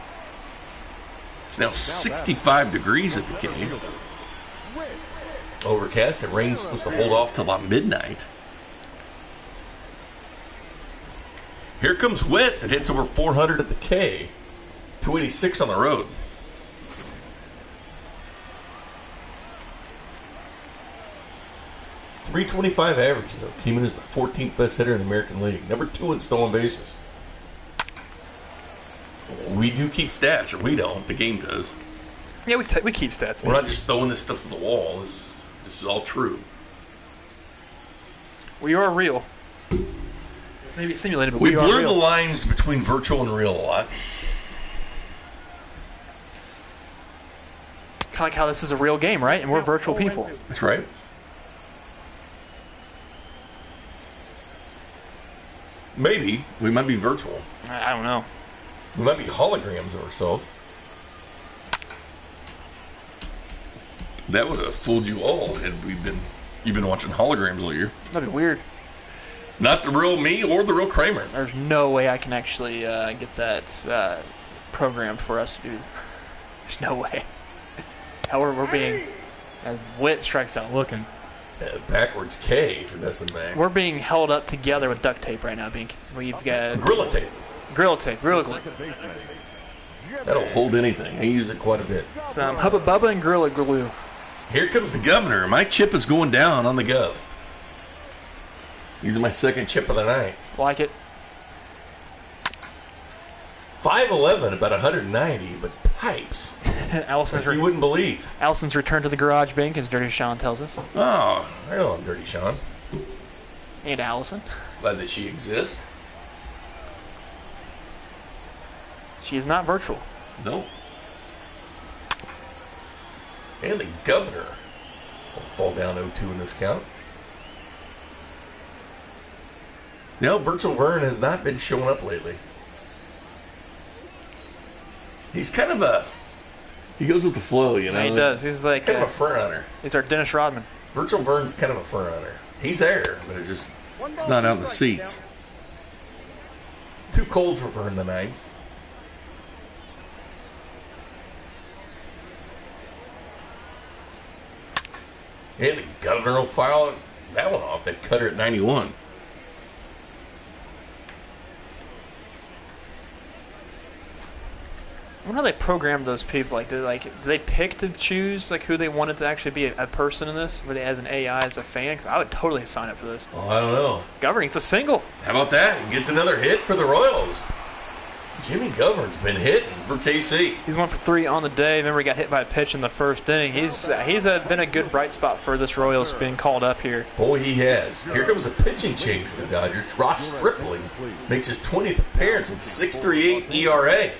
It's now 65 degrees at the K. Overcast. The rain's supposed to hold off till about midnight. Here comes Whit that hits over 400 at the K. 286 on the road. .325 average, though. Came in as the 14th best hitter in the American League. Number 2 in stolen bases. We do keep stats, or we don't. The game does. Yeah, we keep stats. We're not just throwing this stuff at the wall. This is all true. We are real. It's maybe simulated, but we are blur real. the lines between virtual and real a lot. Kind of like how this is a real game, right? And we're virtual people. That's right. Maybe. We might be virtual. I don't know. We might be holograms of ourselves. That would have fooled you all had you've been watching holograms all year. That'd be weird. Not the real me or the real Kramer. There's no way I can actually get that programmed for us to do. There's no way. How we're being, as Whit strikes out looking. Backwards K for Dustin Bank. We're being held up together with duct tape right now. We've got Gorilla tape. Gorilla tape, Gorilla glue. That'll hold anything. I use it quite a bit. Some Hubba Bubba and Gorilla glue. Here comes the governor. My chip is going down on the Gov. Using my second chip of the night. Like it. 5'11", about 190, but pipes. Allison's Like you wouldn't believe. Allison's return to the garage bank, as Dirty Sean tells us. Oh, I know I'm Dirty Sean. And Allison. It's glad that she exists. She is not virtual. No. And the governor will fall down 0-2 in this count. No, Virtual Vern has not been showing up lately. He's kind of he goes with the flow, you know. Yeah, he does. He's like kind of a front runner. He's our Dennis Rodman. Virtual Vern's kind of a front runner. He's there, but it's not out in the seats. Too cold for Vern tonight. And the governor will file that one off. That cutter at 91. I wonder how they programmed those people. Do they pick to choose who they wanted to actually be a person in this, where they as an AI as a fan? Because I would totally sign up for this. Oh, I don't know. Governor gets a single. How about that? He gets another hit for the Royals. Jimmy Govern's been hitting for KC. He's 1 for 3 on the day. Remember, he got hit by a pitch in the first inning. He's been a good bright spot for this Royals being called up here. Boy, he has. Here comes a pitching change for the Dodgers. Ross Stripling makes his 20th appearance with 6.38 ERA.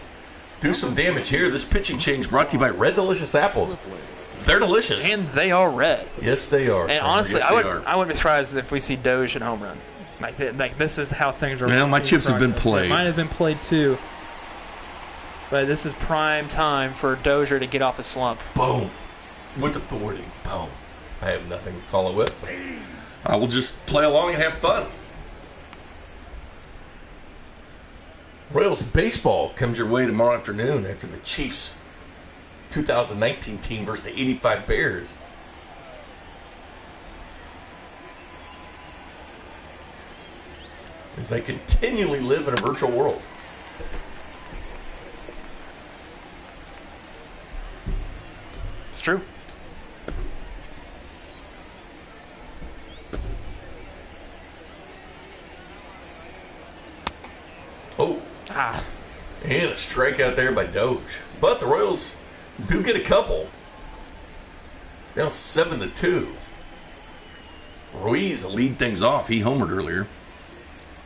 Do some damage here. This pitching change brought to you by Red Delicious Apples. They're delicious. And they are red. Yes, they are. And honestly, yes, I wouldn't be surprised if we see Doge and home run. Like this is how things are. Well, my chips have been played. Mine have been played too. But this is prime time for Dozier to get off the slump. Boom. With authority. Boom. I have nothing to call it with. But I will just play along and have fun. Royals baseball comes your way tomorrow afternoon after the Chiefs' 2019 team versus the 85 Bears. As they continually live in a virtual world. It's true. Oh. And a strikeout there by Doge. But the Royals do get a couple. It's now 7-2. Ruiz will lead things off. He homered earlier.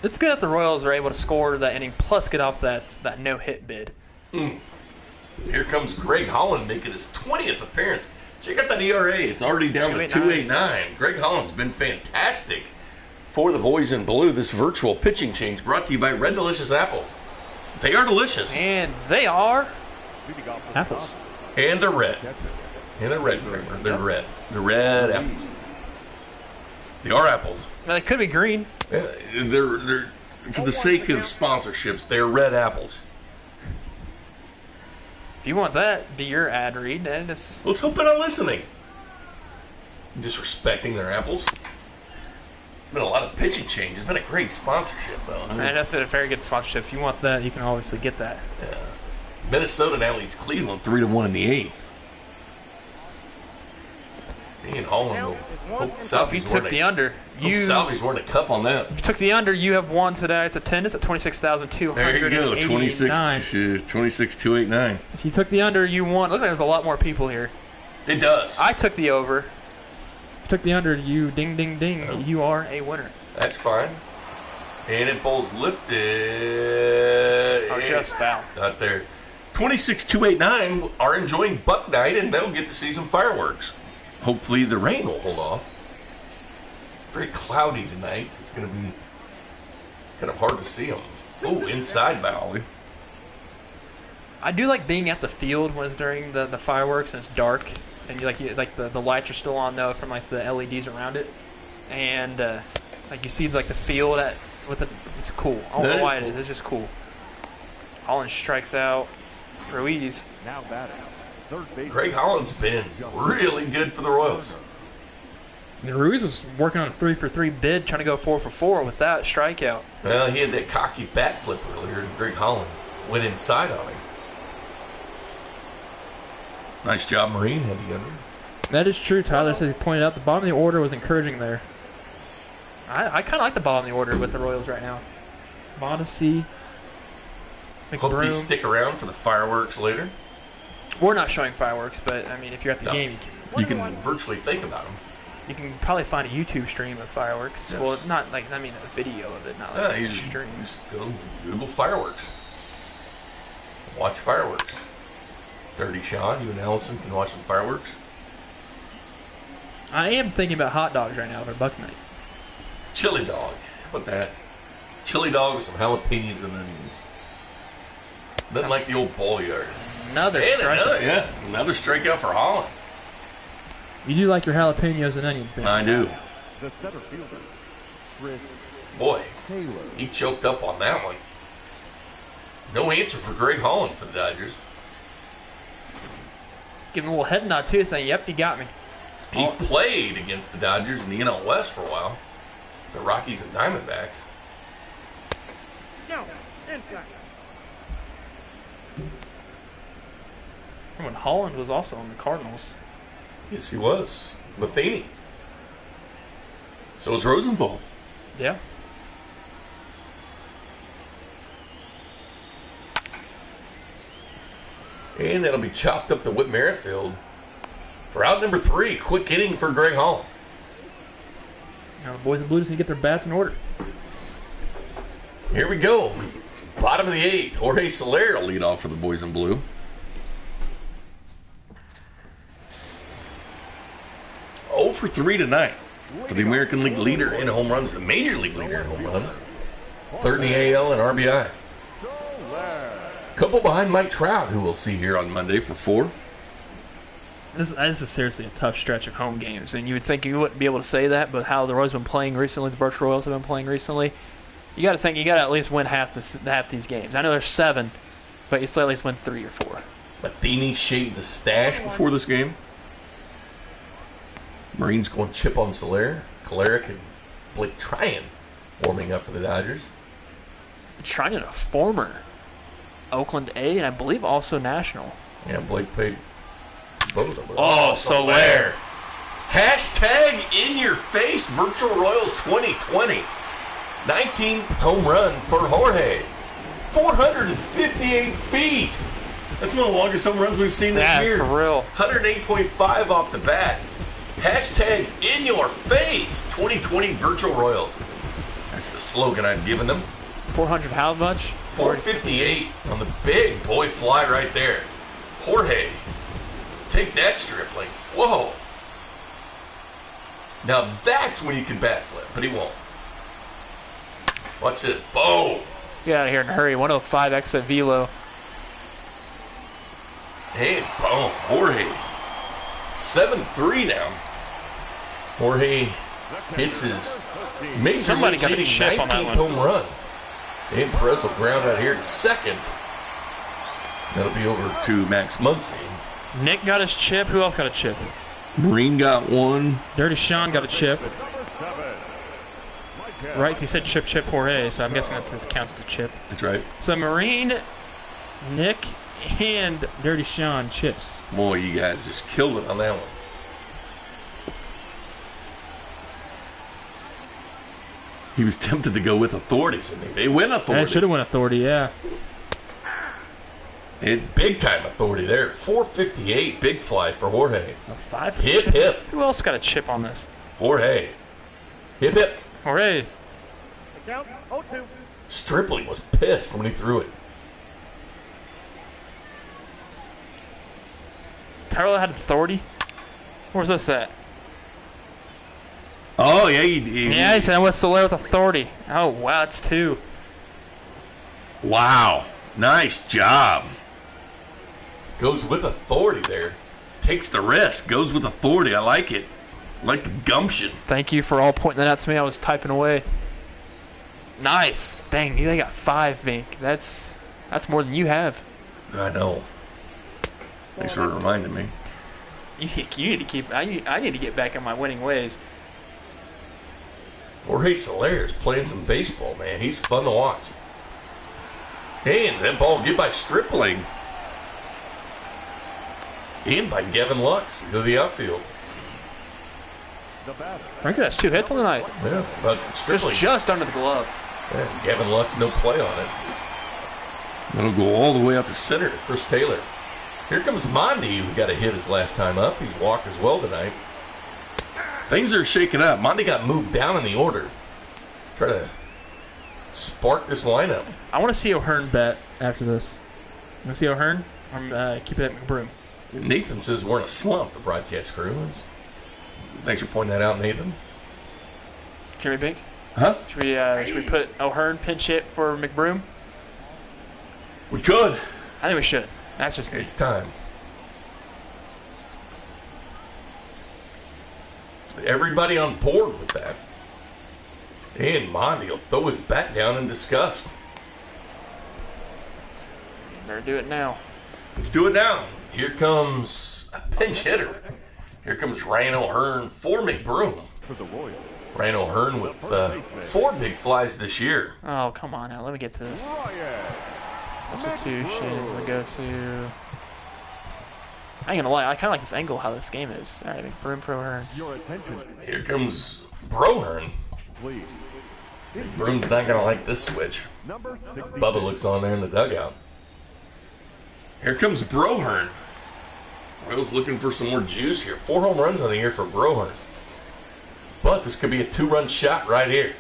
It's good that the Royals are able to score that inning, plus get off that no-hit bid. Here comes Greg Holland making his 20th appearance. Check out that ERA. It's already down to 2.89. Greg Holland's been fantastic for the boys in blue. This virtual pitching change brought to you by Red Delicious Apples. They are delicious. And they are apples. And they're red. And they're red, Kramer. They're red. They're red apples. They are apples. Now, they could be green. They're for the sake of sponsorships, they're red apples. If you want that, do your ad read. And it's... Let's hope they're not listening. Disrespecting their apples. Been a lot of pitching changes. It's been a great sponsorship, though. And that's been a very good sponsorship. If you want that, you can obviously get that. Minnesota now leads Cleveland 3-1 in the 8th. And Holland will hope Salvy's took the under. Salvy's wearing a cup on that. If you took the under, you have won today. It's attendance at 26,289. There you go, 26,289. If you took the under, you won. Looks like there's a lot more people here. It does. I took the over. If you took the under, you ding, ding, ding. Oh. You are a winner. That's fine. And it bowls lifted. Oh, just foul. Not there. 26,289 are enjoying Buck Night, and they'll get to see some fireworks. Hopefully the rain will hold off. Very cloudy tonight, so it's going to be kind of hard to see them. Oh, inside by Ollie. I do like being at the field when it's during the fireworks and it's dark, and the lights are still on though from like the LEDs around it, and like you see like the field it's cool. I don't know why it is. It's just cool. Holland strikes out Ruiz. Now batting. Greg Holland's been really good for the Royals. And Ruiz was working on a 3-for-3 bid, trying to go 4-for-4 with that strikeout. Well, he had that cocky bat flip earlier, and Greg Holland went inside on him. Nice job, Marine. Had the under. That is true, Tyler. Says he pointed out the bottom of the order was encouraging there. I kind of like the bottom of the order with the Royals right now. Modesty. Hope these stick around for the fireworks later. We're not showing fireworks, but I mean, if you're at the game, you can virtually think about them. You can probably find a YouTube stream of fireworks. Yes. Well, not like a video of it, not like a stream. Just go Google fireworks. Watch fireworks. Dirty Sean, you and Allison can watch some fireworks. I am thinking about hot dogs right now for Buck Night. Chili dog. How about that? Chili dog with some jalapenos and onions. Nothing like the old Bolliard. Another strikeout. Another strikeout for Holland. You do like your jalapenos and onions, man. I do. The center fielder, Chris Boy, Taylor. He choked up on that one. No answer for Greg Holland for the Dodgers. Give him a little head nod, too, saying, yep, you got me. He played against the Dodgers in the NL West for a while. The Rockies and Diamondbacks. No, inside. When Holland was also on the Cardinals. Yes, he was. Matheny. So was Rosenthal. Yeah. And that'll be chopped up to Whit Merrifield for out number 3. Quick inning for Greg Holland. Now the boys in blue just need to get their bats in order. Here we go. Bottom of the 8th. Jorge Soler will lead off for the boys in blue. Oh for 3 tonight for the American League leader in home runs, the Major League leader in home runs. 3rd in the AL and RBI. Couple behind Mike Trout, who we'll see here on Monday for 4. This is seriously a tough stretch of home games, and you would think you wouldn't be able to say that, but how the Royals have been playing recently, the Virtual Royals have been playing recently, you got to think you got to at least win half these games. I know there's 7, but you still at least win 3 or 4. Matheny shaved the stash before this game. Marines going chip on Soler. Kolarek and Blake Tryon warming up for the Dodgers. Tryon, a former Oakland A, and I believe also National. Yeah, Blake played both of them. Oh, Soler. Hashtag in your face Virtual Royals 2020. 19th home run for Jorge. 458 feet. That's one of the longest home runs we've seen this year. For real. 108.5 off the bat. Hashtag in your face 2020 Virtual Royals. That's the slogan I've given them. 400 how much? 458 on the big boy fly right there. Jorge, take that stripling. Whoa. Now that's when you can bat flip, but he won't. Watch this. Boom. Get out of here in a hurry. 105 exit velo. And boom. Jorge. 7-3 now. Jorge hits his major league leading 19th home run. And Perez will ground out here to second. That'll be over to Max Muncy. Nick got his chip. Who else got a chip? Marine got one. Dirty Sean got a chip. Right, he said chip Jorge, so I'm guessing that counts as a chip. That's right. So Marine, Nick, and Dirty Sean chips. Boy, you guys just killed it on that one. He was tempted to go with authorities, and they went authority. That should have went authority, yeah. It big time authority there. 458, big fly for Jorge. A 5. Hip hip. Who else got a chip on this? Jorge. Hip hip. Jorge. Count 0-2. Stripling was pissed when he threw it. Tyrell had authority. Where's this at? Oh, yeah. He said what's Soler with authority. Oh, wow, it's 2. Wow. Nice job. Goes with authority there. Takes the risk. Goes with authority. I like it. I like the gumption. Thank you for all pointing that out to me. I was typing away. Nice. Dang, they got 5, Vink. That's more than you have. I know. Thanks for reminding me. You need to keep. I need to get back in my winning ways. Jorge Soler is playing some baseball, man. He's fun to watch. And that ball get by Stripling. And by Gavin Lux to the outfield. Frankie has 2 hits on the night. Yeah, but Stripling Just under the glove. Yeah, Gavin Lux, no play on it. That'll go all the way out to center to Chris Taylor. Here comes Mondi, who got a hit his last time up. He's walked as well tonight. Things are shaking up. Mondi got moved down in the order. Try to spark this lineup. I want to see O'Hearn bet after this. You want to see O'Hearn? Or keep it at McBroom? Nathan says we're in a slump, the broadcast crew is. Thanks for pointing that out, Nathan. Jimmy Bink? Huh? Should we put O'Hearn pinch hit for McBroom? We could. I think we should. That's just It's time. Everybody on board with that. And Mondi will throw his bat down in disgust. Better do it now. Let's do it now. Here comes a pinch hitter. Here comes Ryan O'Hearn for McBroom. For the Royals. Ryan O'Hearn with 4 big flies this year. Oh, come on now. Let me get to this. Substitutions. I go to... I ain't gonna lie. I kind of like this angle, how this game is. All right, McBroom for O'Hearn. Your attention, Here comes Brohern. please. McBroom's not going to like this switch. Number 60. Bubba looks on there in the dugout. Here comes Brohern. Royals looking for some more juice here. 4 home runs on the year for Brohern. But this could be a 2-run shot right here.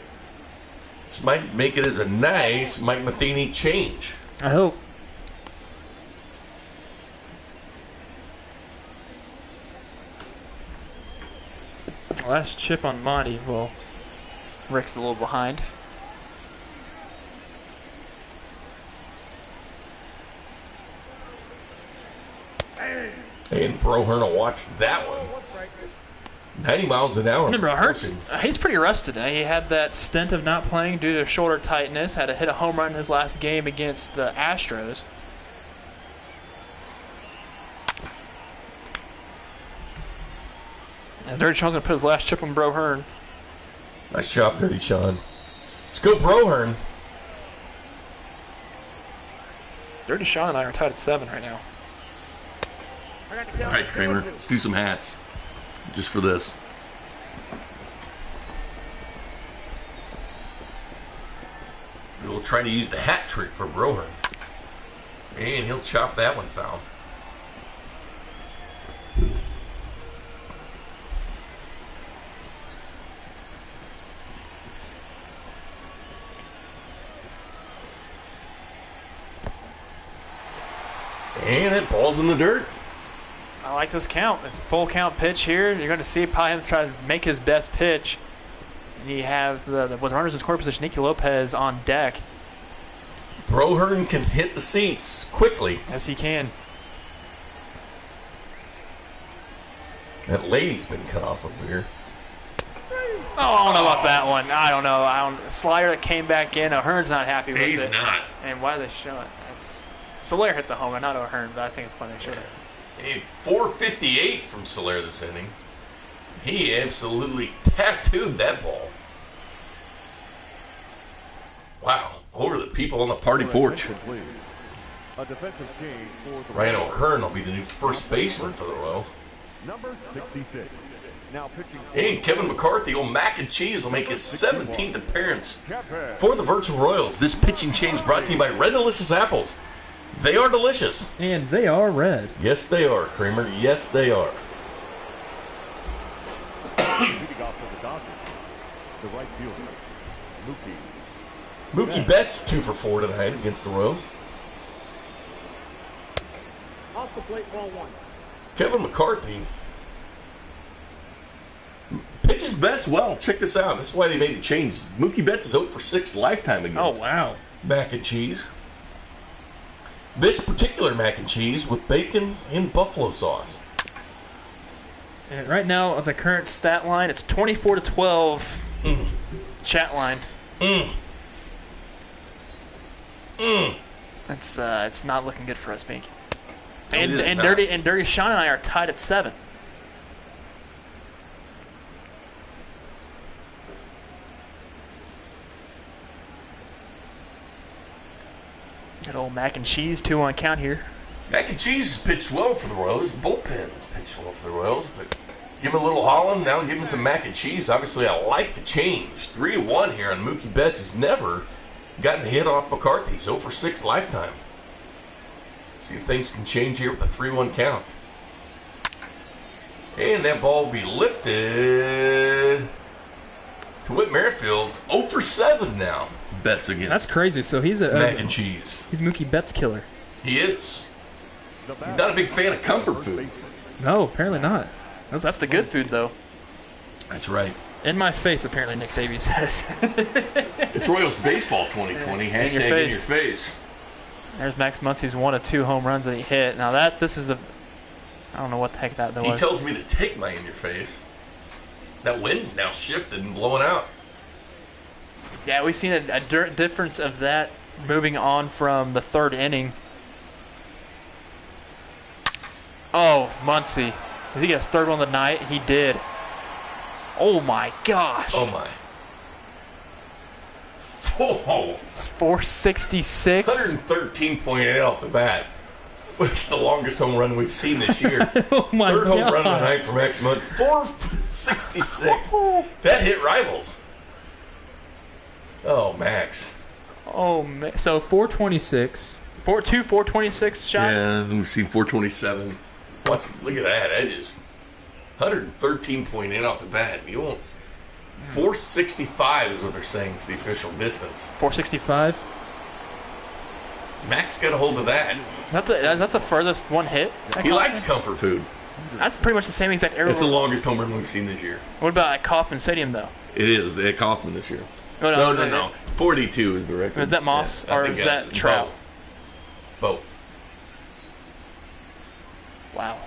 This might make it as a nice Mike Matheny change. I hope. Last chip on Monty. Well, Rick's a little behind. And Brohern will watch that one. 90 miles an hour. Remember, Hurts, he's pretty rusted. He had that stint of not playing due to shoulder tightness. Had to hit a home run in his last game against the Astros. And Dirty Sean's going to put his last chip on Brohern. Nice job, Dirty Sean. Let's go, Brohern. Dirty Sean and I are tied at 7 right now. All right, Kramer, let's do some hats. Just for this. We'll try to use the hat trick for Brohern. And he'll chop that one foul. And it ball's in the dirt. I like this count. It's a full count pitch here. You're going to see probably him try to make his best pitch. And you have with runners in scoring position, Nicky Lopez on deck. Brohern can hit the seats quickly. Yes, he can. That lady's been cut off over here. Oh, I don't know about that one. I don't know. Slider that came back in. O'Hearn's not happy with it. He's not. And why did they show it? Solaire hit the homer, not O'Hearn, but I think it's funny they showed it. Hey, 458 from Solaire this inning. He absolutely tattooed that ball. Wow. Over the people on the party porch. A defensive change for the Ryan O'Hearn will be the new first baseman for the Royals. number 66. Now pitching. And Kevin McCarthy, old Mac and Cheese, will make his 17th appearance for the Virtual Royals. This pitching change brought to you by Red Delicious Apples. They are delicious. And they are red. Yes, they are, Kramer. Yes, they are. Leading off for the Dodgers, the right fielder, Mookie Betts 2 for 4 tonight against the Royals. Off the plate, ball 1. Kevin McCarthy pitches Betts well. Check this out. This is why they made the change. Mookie Betts is 0 for 6 lifetime against wow. Mac and Cheese. This particular mac and cheese with bacon and buffalo sauce. And right now, the current stat line, it's 24-12. Chat line. It's not looking good for us, Binky. And Dirty Sean and I are tied at 7. Good old Mac and Cheese, 2-1 count here. Mac and Cheese pitched well for the Royals. Bullpens pitched well for the Royals, but give him a little Holland, now give him some Mac and Cheese. Obviously, I like the change. 3-1 here on Mookie Betts, who's never gotten a hit off McCarthy. 0 for 6 lifetime. See if things can change here with a 3-1 count. And that ball will be lifted to Whit Merrifield. 0 for 7 now. Betts against. That's crazy. So he's a Mac and Cheese. He's Mookie Betts killer. He is. He's not a big fan of comfort food. No, apparently not. That's the good food, though. That's right. In my face, apparently, Nick Davies says. It's Royals Baseball 2020. Hashtag in your face. There's Max Muncy's 1 of 2 home runs that he hit. Now this is the. I don't know what the heck that was. He tells me to take my in your face. That wind's now shifted and blowing out. Yeah, we've seen a difference of that moving on from the 3rd inning. Oh, Muncy. Does he get his 3rd one of the night? He did. Oh, my gosh. Oh, my. Oh. 466. 113.8 off the bat. With the longest home run we've seen this year. Oh, my 3rd home God. run of the night for Max Muncy. 466. That hit rivals. Oh, Max. Oh, man. So 426. 426 shots. Yeah, we've seen 427. Look at that. That just 113.8 off the bat. You won't. 465 is what they're saying for the official distance. 465. Max got a hold of that. Is that the furthest one hit? He likes comfort food. That's pretty much the same exact area. It's the longest home run we've seen this year. What about at Kauffman Stadium, though? It is. They had Kaufman this year. No. 42 is the record. Was that Moss or was that Trout? Both. Wow.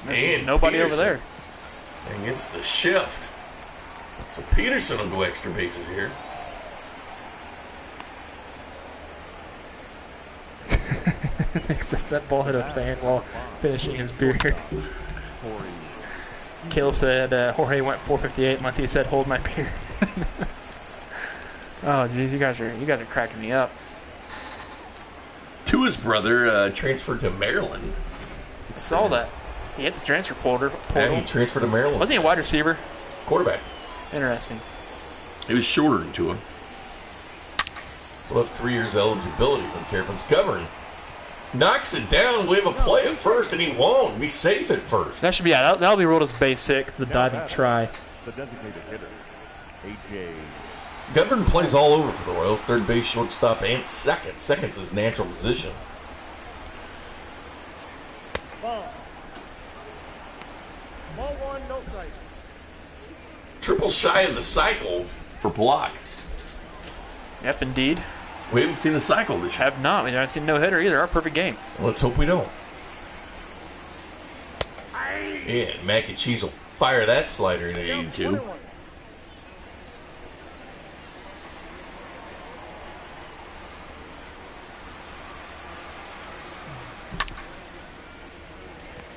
And nobody Peterson over there. And gets the shift. So Peterson will go extra bases here. Except that ball hit a fan while finishing his beer. Caleb said Jorge went 458. Monty said, "Hold my beer." Oh, geez, you guys are cracking me up. Tua's brother transferred to Maryland. Saw that. He hit the transfer portal. Yeah, he transferred to Maryland. Wasn't he a wide receiver? Quarterback. Interesting. He was shorter than Tua. We'll have 3 years eligibility for the Terrapins. Govern knocks it down. We have a play at first, and he won't. Be safe at first. That should be that'll be ruled as base 6, the diving try. The designated hitter, A.J. Govern plays all over for the Royals. Third base, shortstop, and second. Second's his natural position. Ball 1, no strike. Triple shy of the cycle for Block. Yep, indeed. We haven't seen the cycle this year. Have not. We haven't seen no hitter either. Our perfect game. Let's hope we don't. And Mac and Cheese will fire that slider into 82.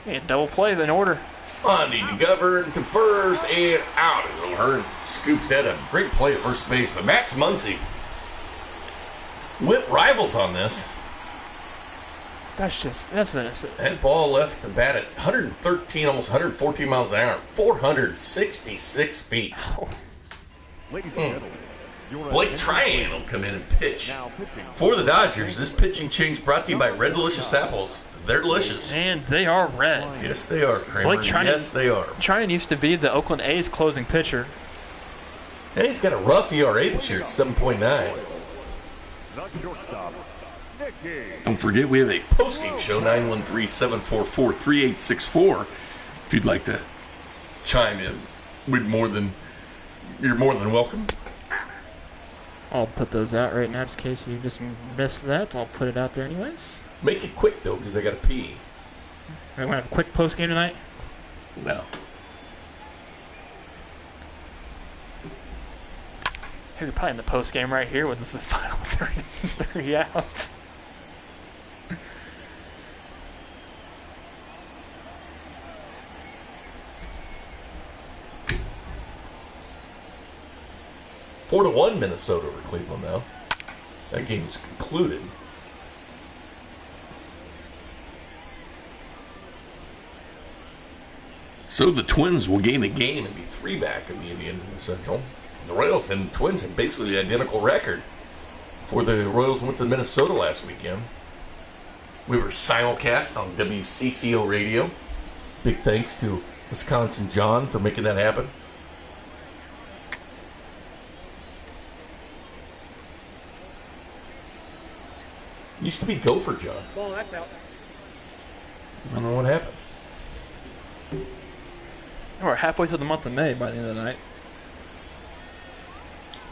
Yeah, double play in order. Andy to Govern to first and out. Hearn scoops that up. Great play at first base, but Max Muncy. Whit rivals on this. That's That ball left the bat at 113, almost 114 miles an hour, 466 feet. Ladies and gentlemen, your Blake Tryon will come in and pitch for the Dodgers. This pitching change brought to you by Red Delicious Apples. They're delicious. And they are red. Yes, they are, Kramer. Blake Tryon, yes, they are. Tryon used to be the Oakland A's closing pitcher. And he's got a rough ERA this year at 7.9. not shortstop, Nicky. Don't forget, we have a postgame show, 913-744-3864. If you'd like to chime in, you're more than welcome. I'll put those out right now just in case you just missed that. I'll put it out there anyways. Make it quick, though, because I got to pee. We're going to have a quick post game tonight? No. Hey, we're probably in the post game right here with this final three outs. Four to 1 Minnesota over Cleveland now. That game's concluded. So the Twins will gain a game and be 3 back of the Indians in the Central. The Royals and the Twins have basically the identical record before the Royals went to Minnesota last weekend. We were simulcast on WCCO radio. Big thanks to Wisconsin John for making that happen. Used to be Gopher John. Ball, that's out. I don't know what happened. We're halfway through the month of May by the end of the night.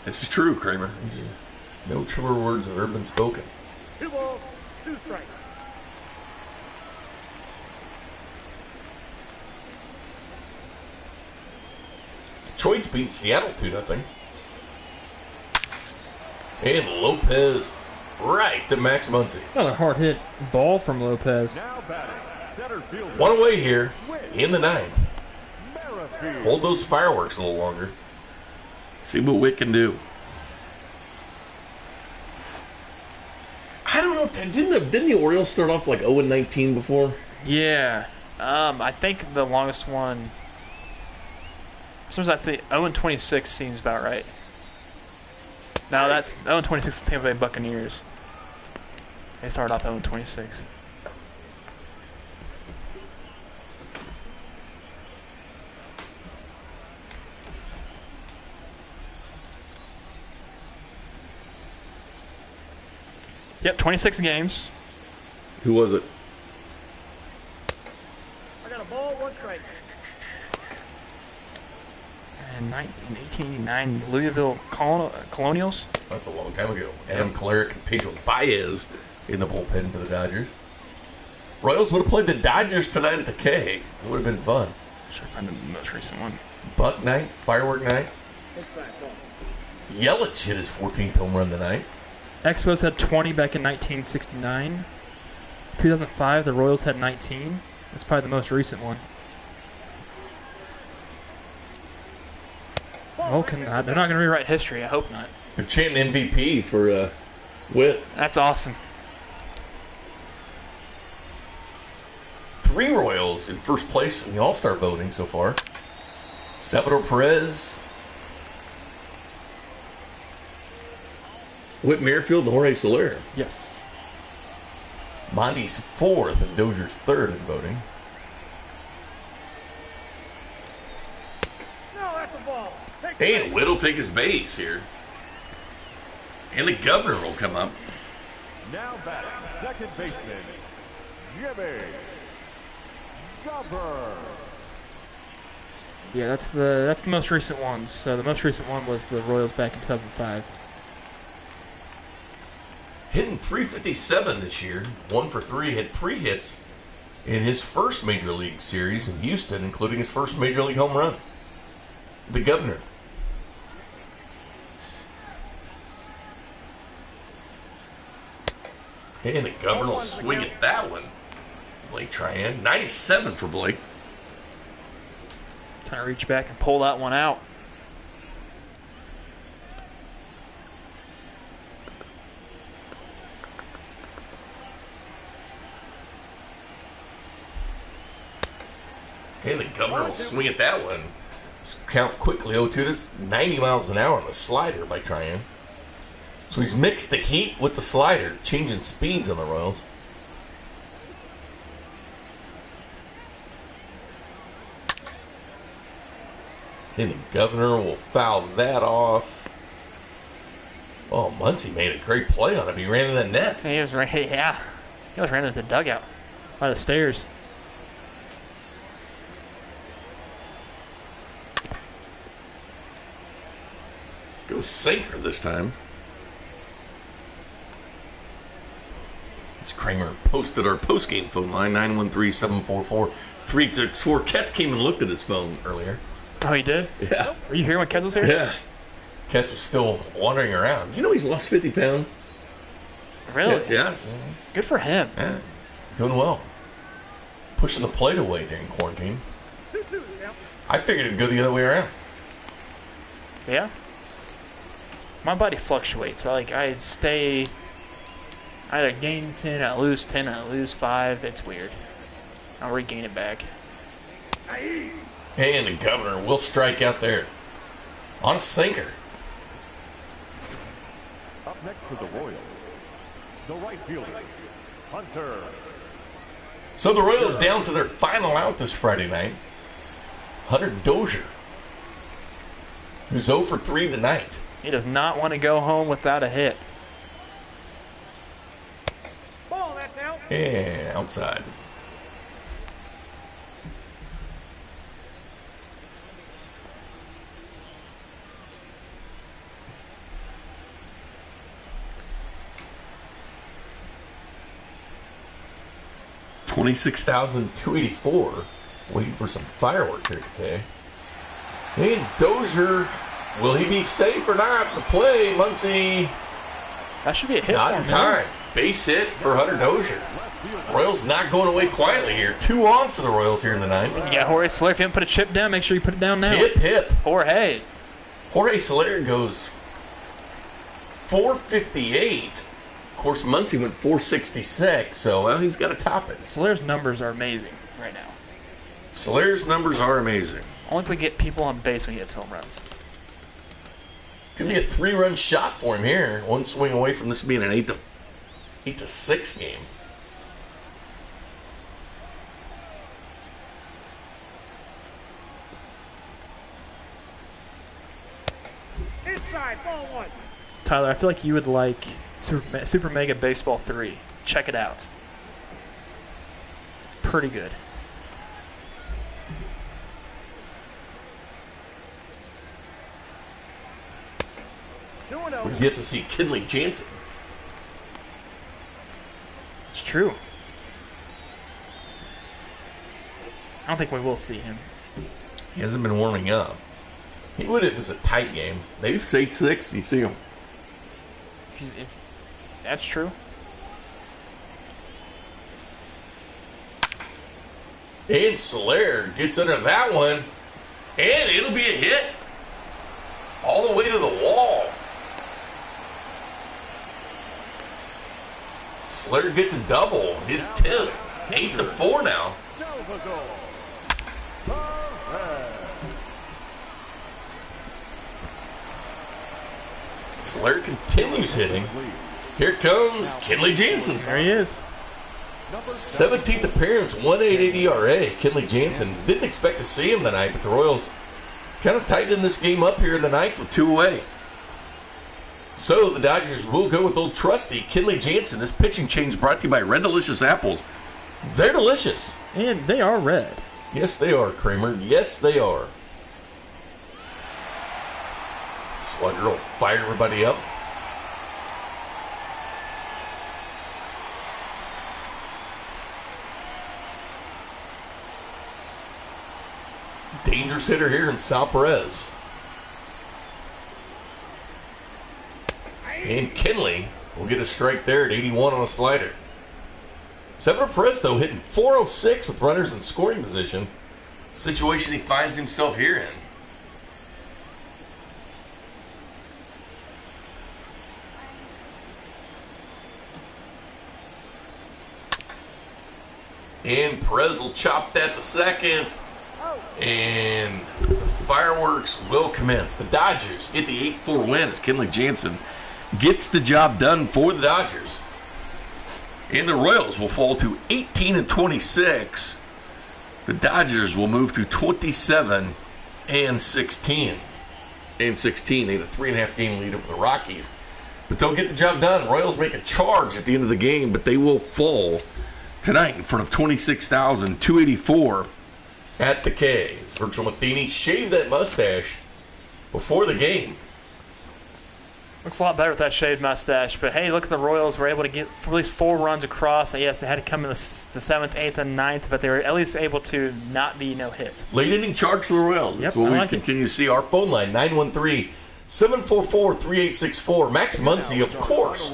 This is true, Kramer. No truer words have ever been spoken. 2 balls, 2 strikes. Detroit's beat Seattle 2-0. And Lopez right to Max Muncy. Another hard hit ball from Lopez. Now batting, center fielder, One away here in the 9th. Merrifield. Hold those fireworks a little longer. See what Whit can do. I don't know. Didn't the Orioles start off like 0-19 before? Yeah. I think the longest one. Sometimes I think 0-26 seems about right. No, that's 0-26 Tampa Bay Buccaneers. They started off 0-26. Yep, 26 games. Who was it? I got a ball, 1 strike. And 1889 Louisville Colonials. That's a long time ago. Adam Cleric and Pedro Baez in the bullpen for the Dodgers. Royals would have played the Dodgers tonight at the K. It would have been fun. Should find the most recent one. Buck night, firework night. Inside ball. Yelich hit his 14th home run tonight. Expos had 20 back in 1969. 2005, the Royals had 19. That's probably the most recent one. Well, they're not going to rewrite history. I hope not. They're chanting MVP for Whit. That's awesome. 3 Royals in first place in the All-Star voting so far. Salvador Perez, Whit Merrifield, and Jorge Soler. Yes. Monty's 4th and Dozier's 3rd in voting. No, that's a ball. Take And Whit will take his base here. And the governor will come up. Now batting, second baseman, Jimmy Governor. Yeah, that's the most recent one. So the most recent one was the Royals back in 2005. Hitting .357 this year. 1 for 3. Had 3 hits in his first Major League Series in Houston, including his first Major League home run. The governor. And the governor will swing at that one. Blake Tryon. 97 for Blake. Trying to reach back and pull that one out. And the governor will swing at that one. Let's count quickly. 0-2. This is 90 miles an hour on the slider by Tryon. So he's mixed the heat with the slider, changing speeds on the Royals. And the governor will foul that off. Oh, Muncy made a great play on him. He ran in the net. He was right. Yeah, he was running into the dugout by the stairs. Go sinker this time. As Kramer posted our post-game phone line, 913-744-3864. Ketz came and looked at his phone earlier. Oh, he did? Yeah. Were you here when Kez was here? Yeah. Ketz was still wandering around. You know he's lost 50 pounds? Really? Yeah. Good for him. Yeah. Doing well. Pushing the plate away during quarantine. 2-2, yeah. I figured it'd go the other way around. Yeah. My body fluctuates. I either gain 10, I lose 10, I lose 5. It's weird. I'll regain it back. And the governor will strike out there. On a sinker. Up next for the Royals, the right fielder, Hunter. So the Royals down to their final out this Friday night. Hunter Dozier, who's 0 for 3 tonight. He does not want to go home without a hit. Ball, that's out. Yeah, outside. $26,284. Waiting for some fireworks here today. And Dozier, will he be safe or not? The play, Muncy. That should be a hit Not for in him. time. Base hit for Hunter Dozier. Royals not going away quietly here. 2 on for the Royals here in the ninth. You got Jorge Soler. If you haven't put a chip down, make sure you put it down now. Hip, hip. Jorge. Jorge Soler goes 458. Of course, Muncy went 466, so well, he's got to top it. Soler's numbers are amazing right now. Soler's numbers are amazing. Only if we get people on base when he hits home runs. Could be a 3-run shot for him here. One swing away from this being an 8-6 game. Inside, ball one. Tyler, I feel like you would like Super Mega Baseball 3. Check it out. Pretty good. We've yet to see Kenley Jansen. It's true. I don't think we will see him. He hasn't been warming up. He would if it's a tight game. Maybe if it's 8-6, you see him. If that's true. And Soler gets under that one. And it'll be a hit. All the way to the wall. Soler gets a double. His 10th. 8-4 now. Soler continues hitting. Here comes Kenley Jansen. There he is. 17th appearance, 1.88 ERA. Kenley Jansen, didn't expect to see him tonight, but the Royals kind of tightened this game up here in the ninth with 2 away. So the Dodgers will go with old trusty Kenley Jansen. This pitching change brought to you by Red Delicious Apples. They're delicious. And they are red. Yes, they are, Kramer. Yes, they are. Slugger will fire everybody up. Dangerous hitter here in Sal Perez. And Kenley will get a strike there at 81 on a slider. Sal Perez, though, hitting .406 with runners in scoring position. Situation he finds himself here in. And Perez will chop that to second. And the fireworks will commence. The Dodgers get the 8-4 win as Kenley Jansen gets the job done for the Dodgers. And the Royals will fall to 18-26. The Dodgers will move to 27-16. They had a 3.5 game lead over the Rockies. But they'll get the job done. Royals make a charge at the end of the game, but they will fall tonight in front of 26,284 at the K's. Virgil Matheny shaved that mustache before the game. Looks a lot better with that shaved mustache. But, hey, look at the Royals. Were able to get at least 4 runs across. Yes, they had to come in the 7th, 8th, and 9th, but they were at least able to not be no hit. Late inning charge for the Royals. That's what we continue to see. Our phone line, 913-744-3864. Max Muncy, of course,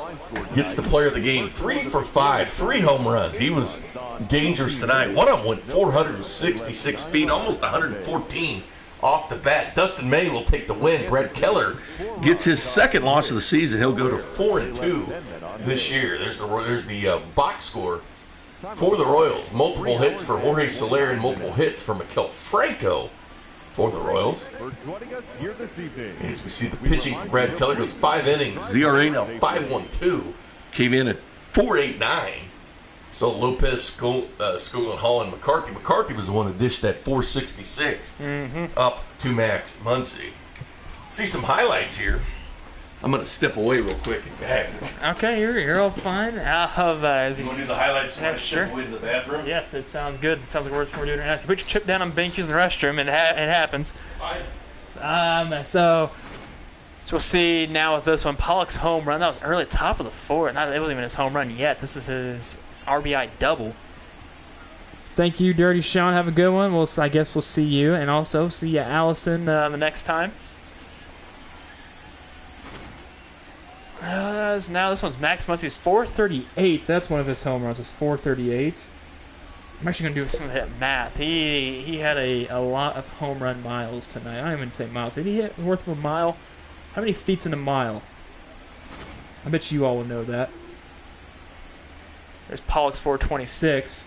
gets the player of the game. 3 for 5, 3 home runs. He was dangerous tonight. One of them went 466 feet, almost 114 off the bat. Dustin May will take the win. Brad Keller gets his 2nd loss of the season. He'll go to 4-2 this year. There's the box score for the Royals. Multiple hits for Jorge Soler and multiple hits for Maikel Franco for the Royals. As we see the pitching for Brad Keller goes 5 innings. ZRA now 5.12. Came in at 4.89. So Lopez, School, and Holland, Mccarthy. McCarthy was the one that dished that 466 up to Max Muncy. See some highlights here. I'm going to step away real quick and back. Okay, you're all fine. As you want to do the highlights? Yeah, sure. Step away to the bathroom? Yes, it sounds good. It sounds like we're doing it now. You put your chip down on the bench, use the restroom, and it happens. Fine. So we'll see now with this one. Pollock's home run. That was early, top of the 4th. It wasn't even his home run yet. This is his RBI double. Thank you, Dirty Sean. Have a good one. I guess we'll see you, and also see you, Allison, the next time. Now this one's Max Muncy's 438. That's one of his home runs. It's 438. I'm actually going to do some of that math. He had a lot of home run miles tonight. I don't even say miles. Did he hit north of a mile? How many feet's in a mile? I bet you all would know that. There's Pollock's 426.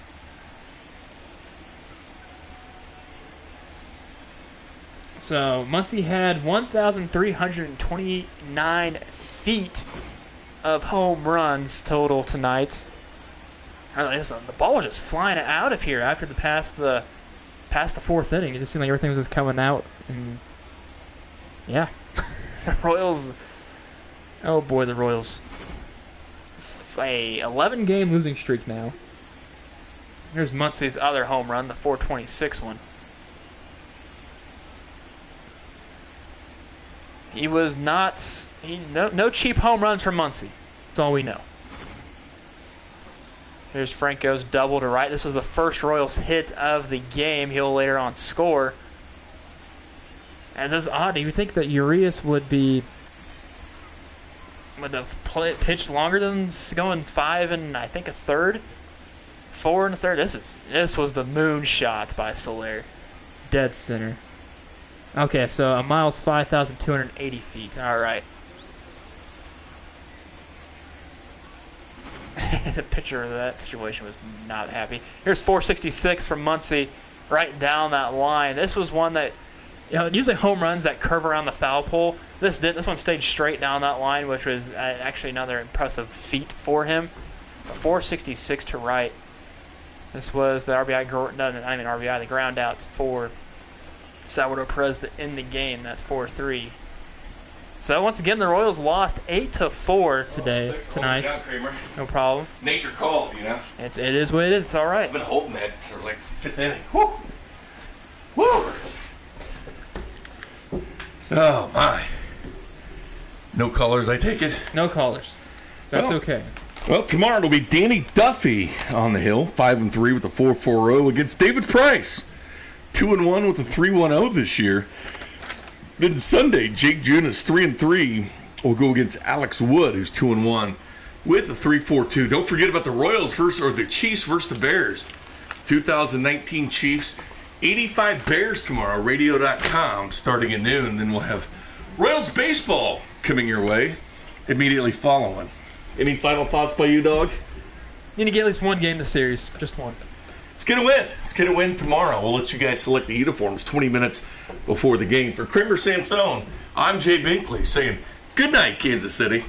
So Muncie had 1,329 feet of home runs total tonight. The ball was just flying out of here after past the fourth inning. It just seemed like everything was just coming out. And yeah, the Royals. Oh boy, the Royals. A 11-game losing streak now. Here's Muncie's other home run, the 426 one. He was not. No cheap home runs from Muncie. That's all we know. Here's Franco's double to right. This was the first Royals hit of the game. He'll later on score. As is odd, you would think that Urias would have pitched longer than going 5 and I think a third, 4 and a third. This was the moon shot by Soler, dead center. Okay, so a mile's 5,280 feet. All right. The pitcher of that situation was not happy. Here's 466 from Muncie, right down that line. This was one that, usually home runs that curve around the foul pole. This one stayed straight down that line, which was actually another impressive feat for him. 466 to right. This was the RBI, not even RBI, the ground outs for Salvador Perez to end the game. That's 4-3. So once again, the Royals lost 8-4 tonight. No problem. Nature called, It is what it is. It's all right. I've been holding that for like 5th inning. Woo! Woo! Oh my! No callers, I take it. No callers. That's okay. Well, tomorrow it'll be Danny Duffy on the hill, 5-3 with a 4.40 against David Price, 2-1 with a 3.10 this year. Then Sunday, Jake Junis, 3-3, will go against Alex Wood, who's 2-1 with a 3.42. Don't forget about the Royals the Chiefs versus the Bears. 2019 Chiefs, 85 Bears tomorrow, radio.com, starting at noon. Then we'll have Royals baseball coming your way immediately following. Any final thoughts by you, dog? Need to get at least one game in the series. Just one. It's going to win. It's going to win tomorrow. We'll let you guys select the uniforms 20 minutes before the game. For Kramer Sansone, I'm Jay Binkley saying good night, Kansas City.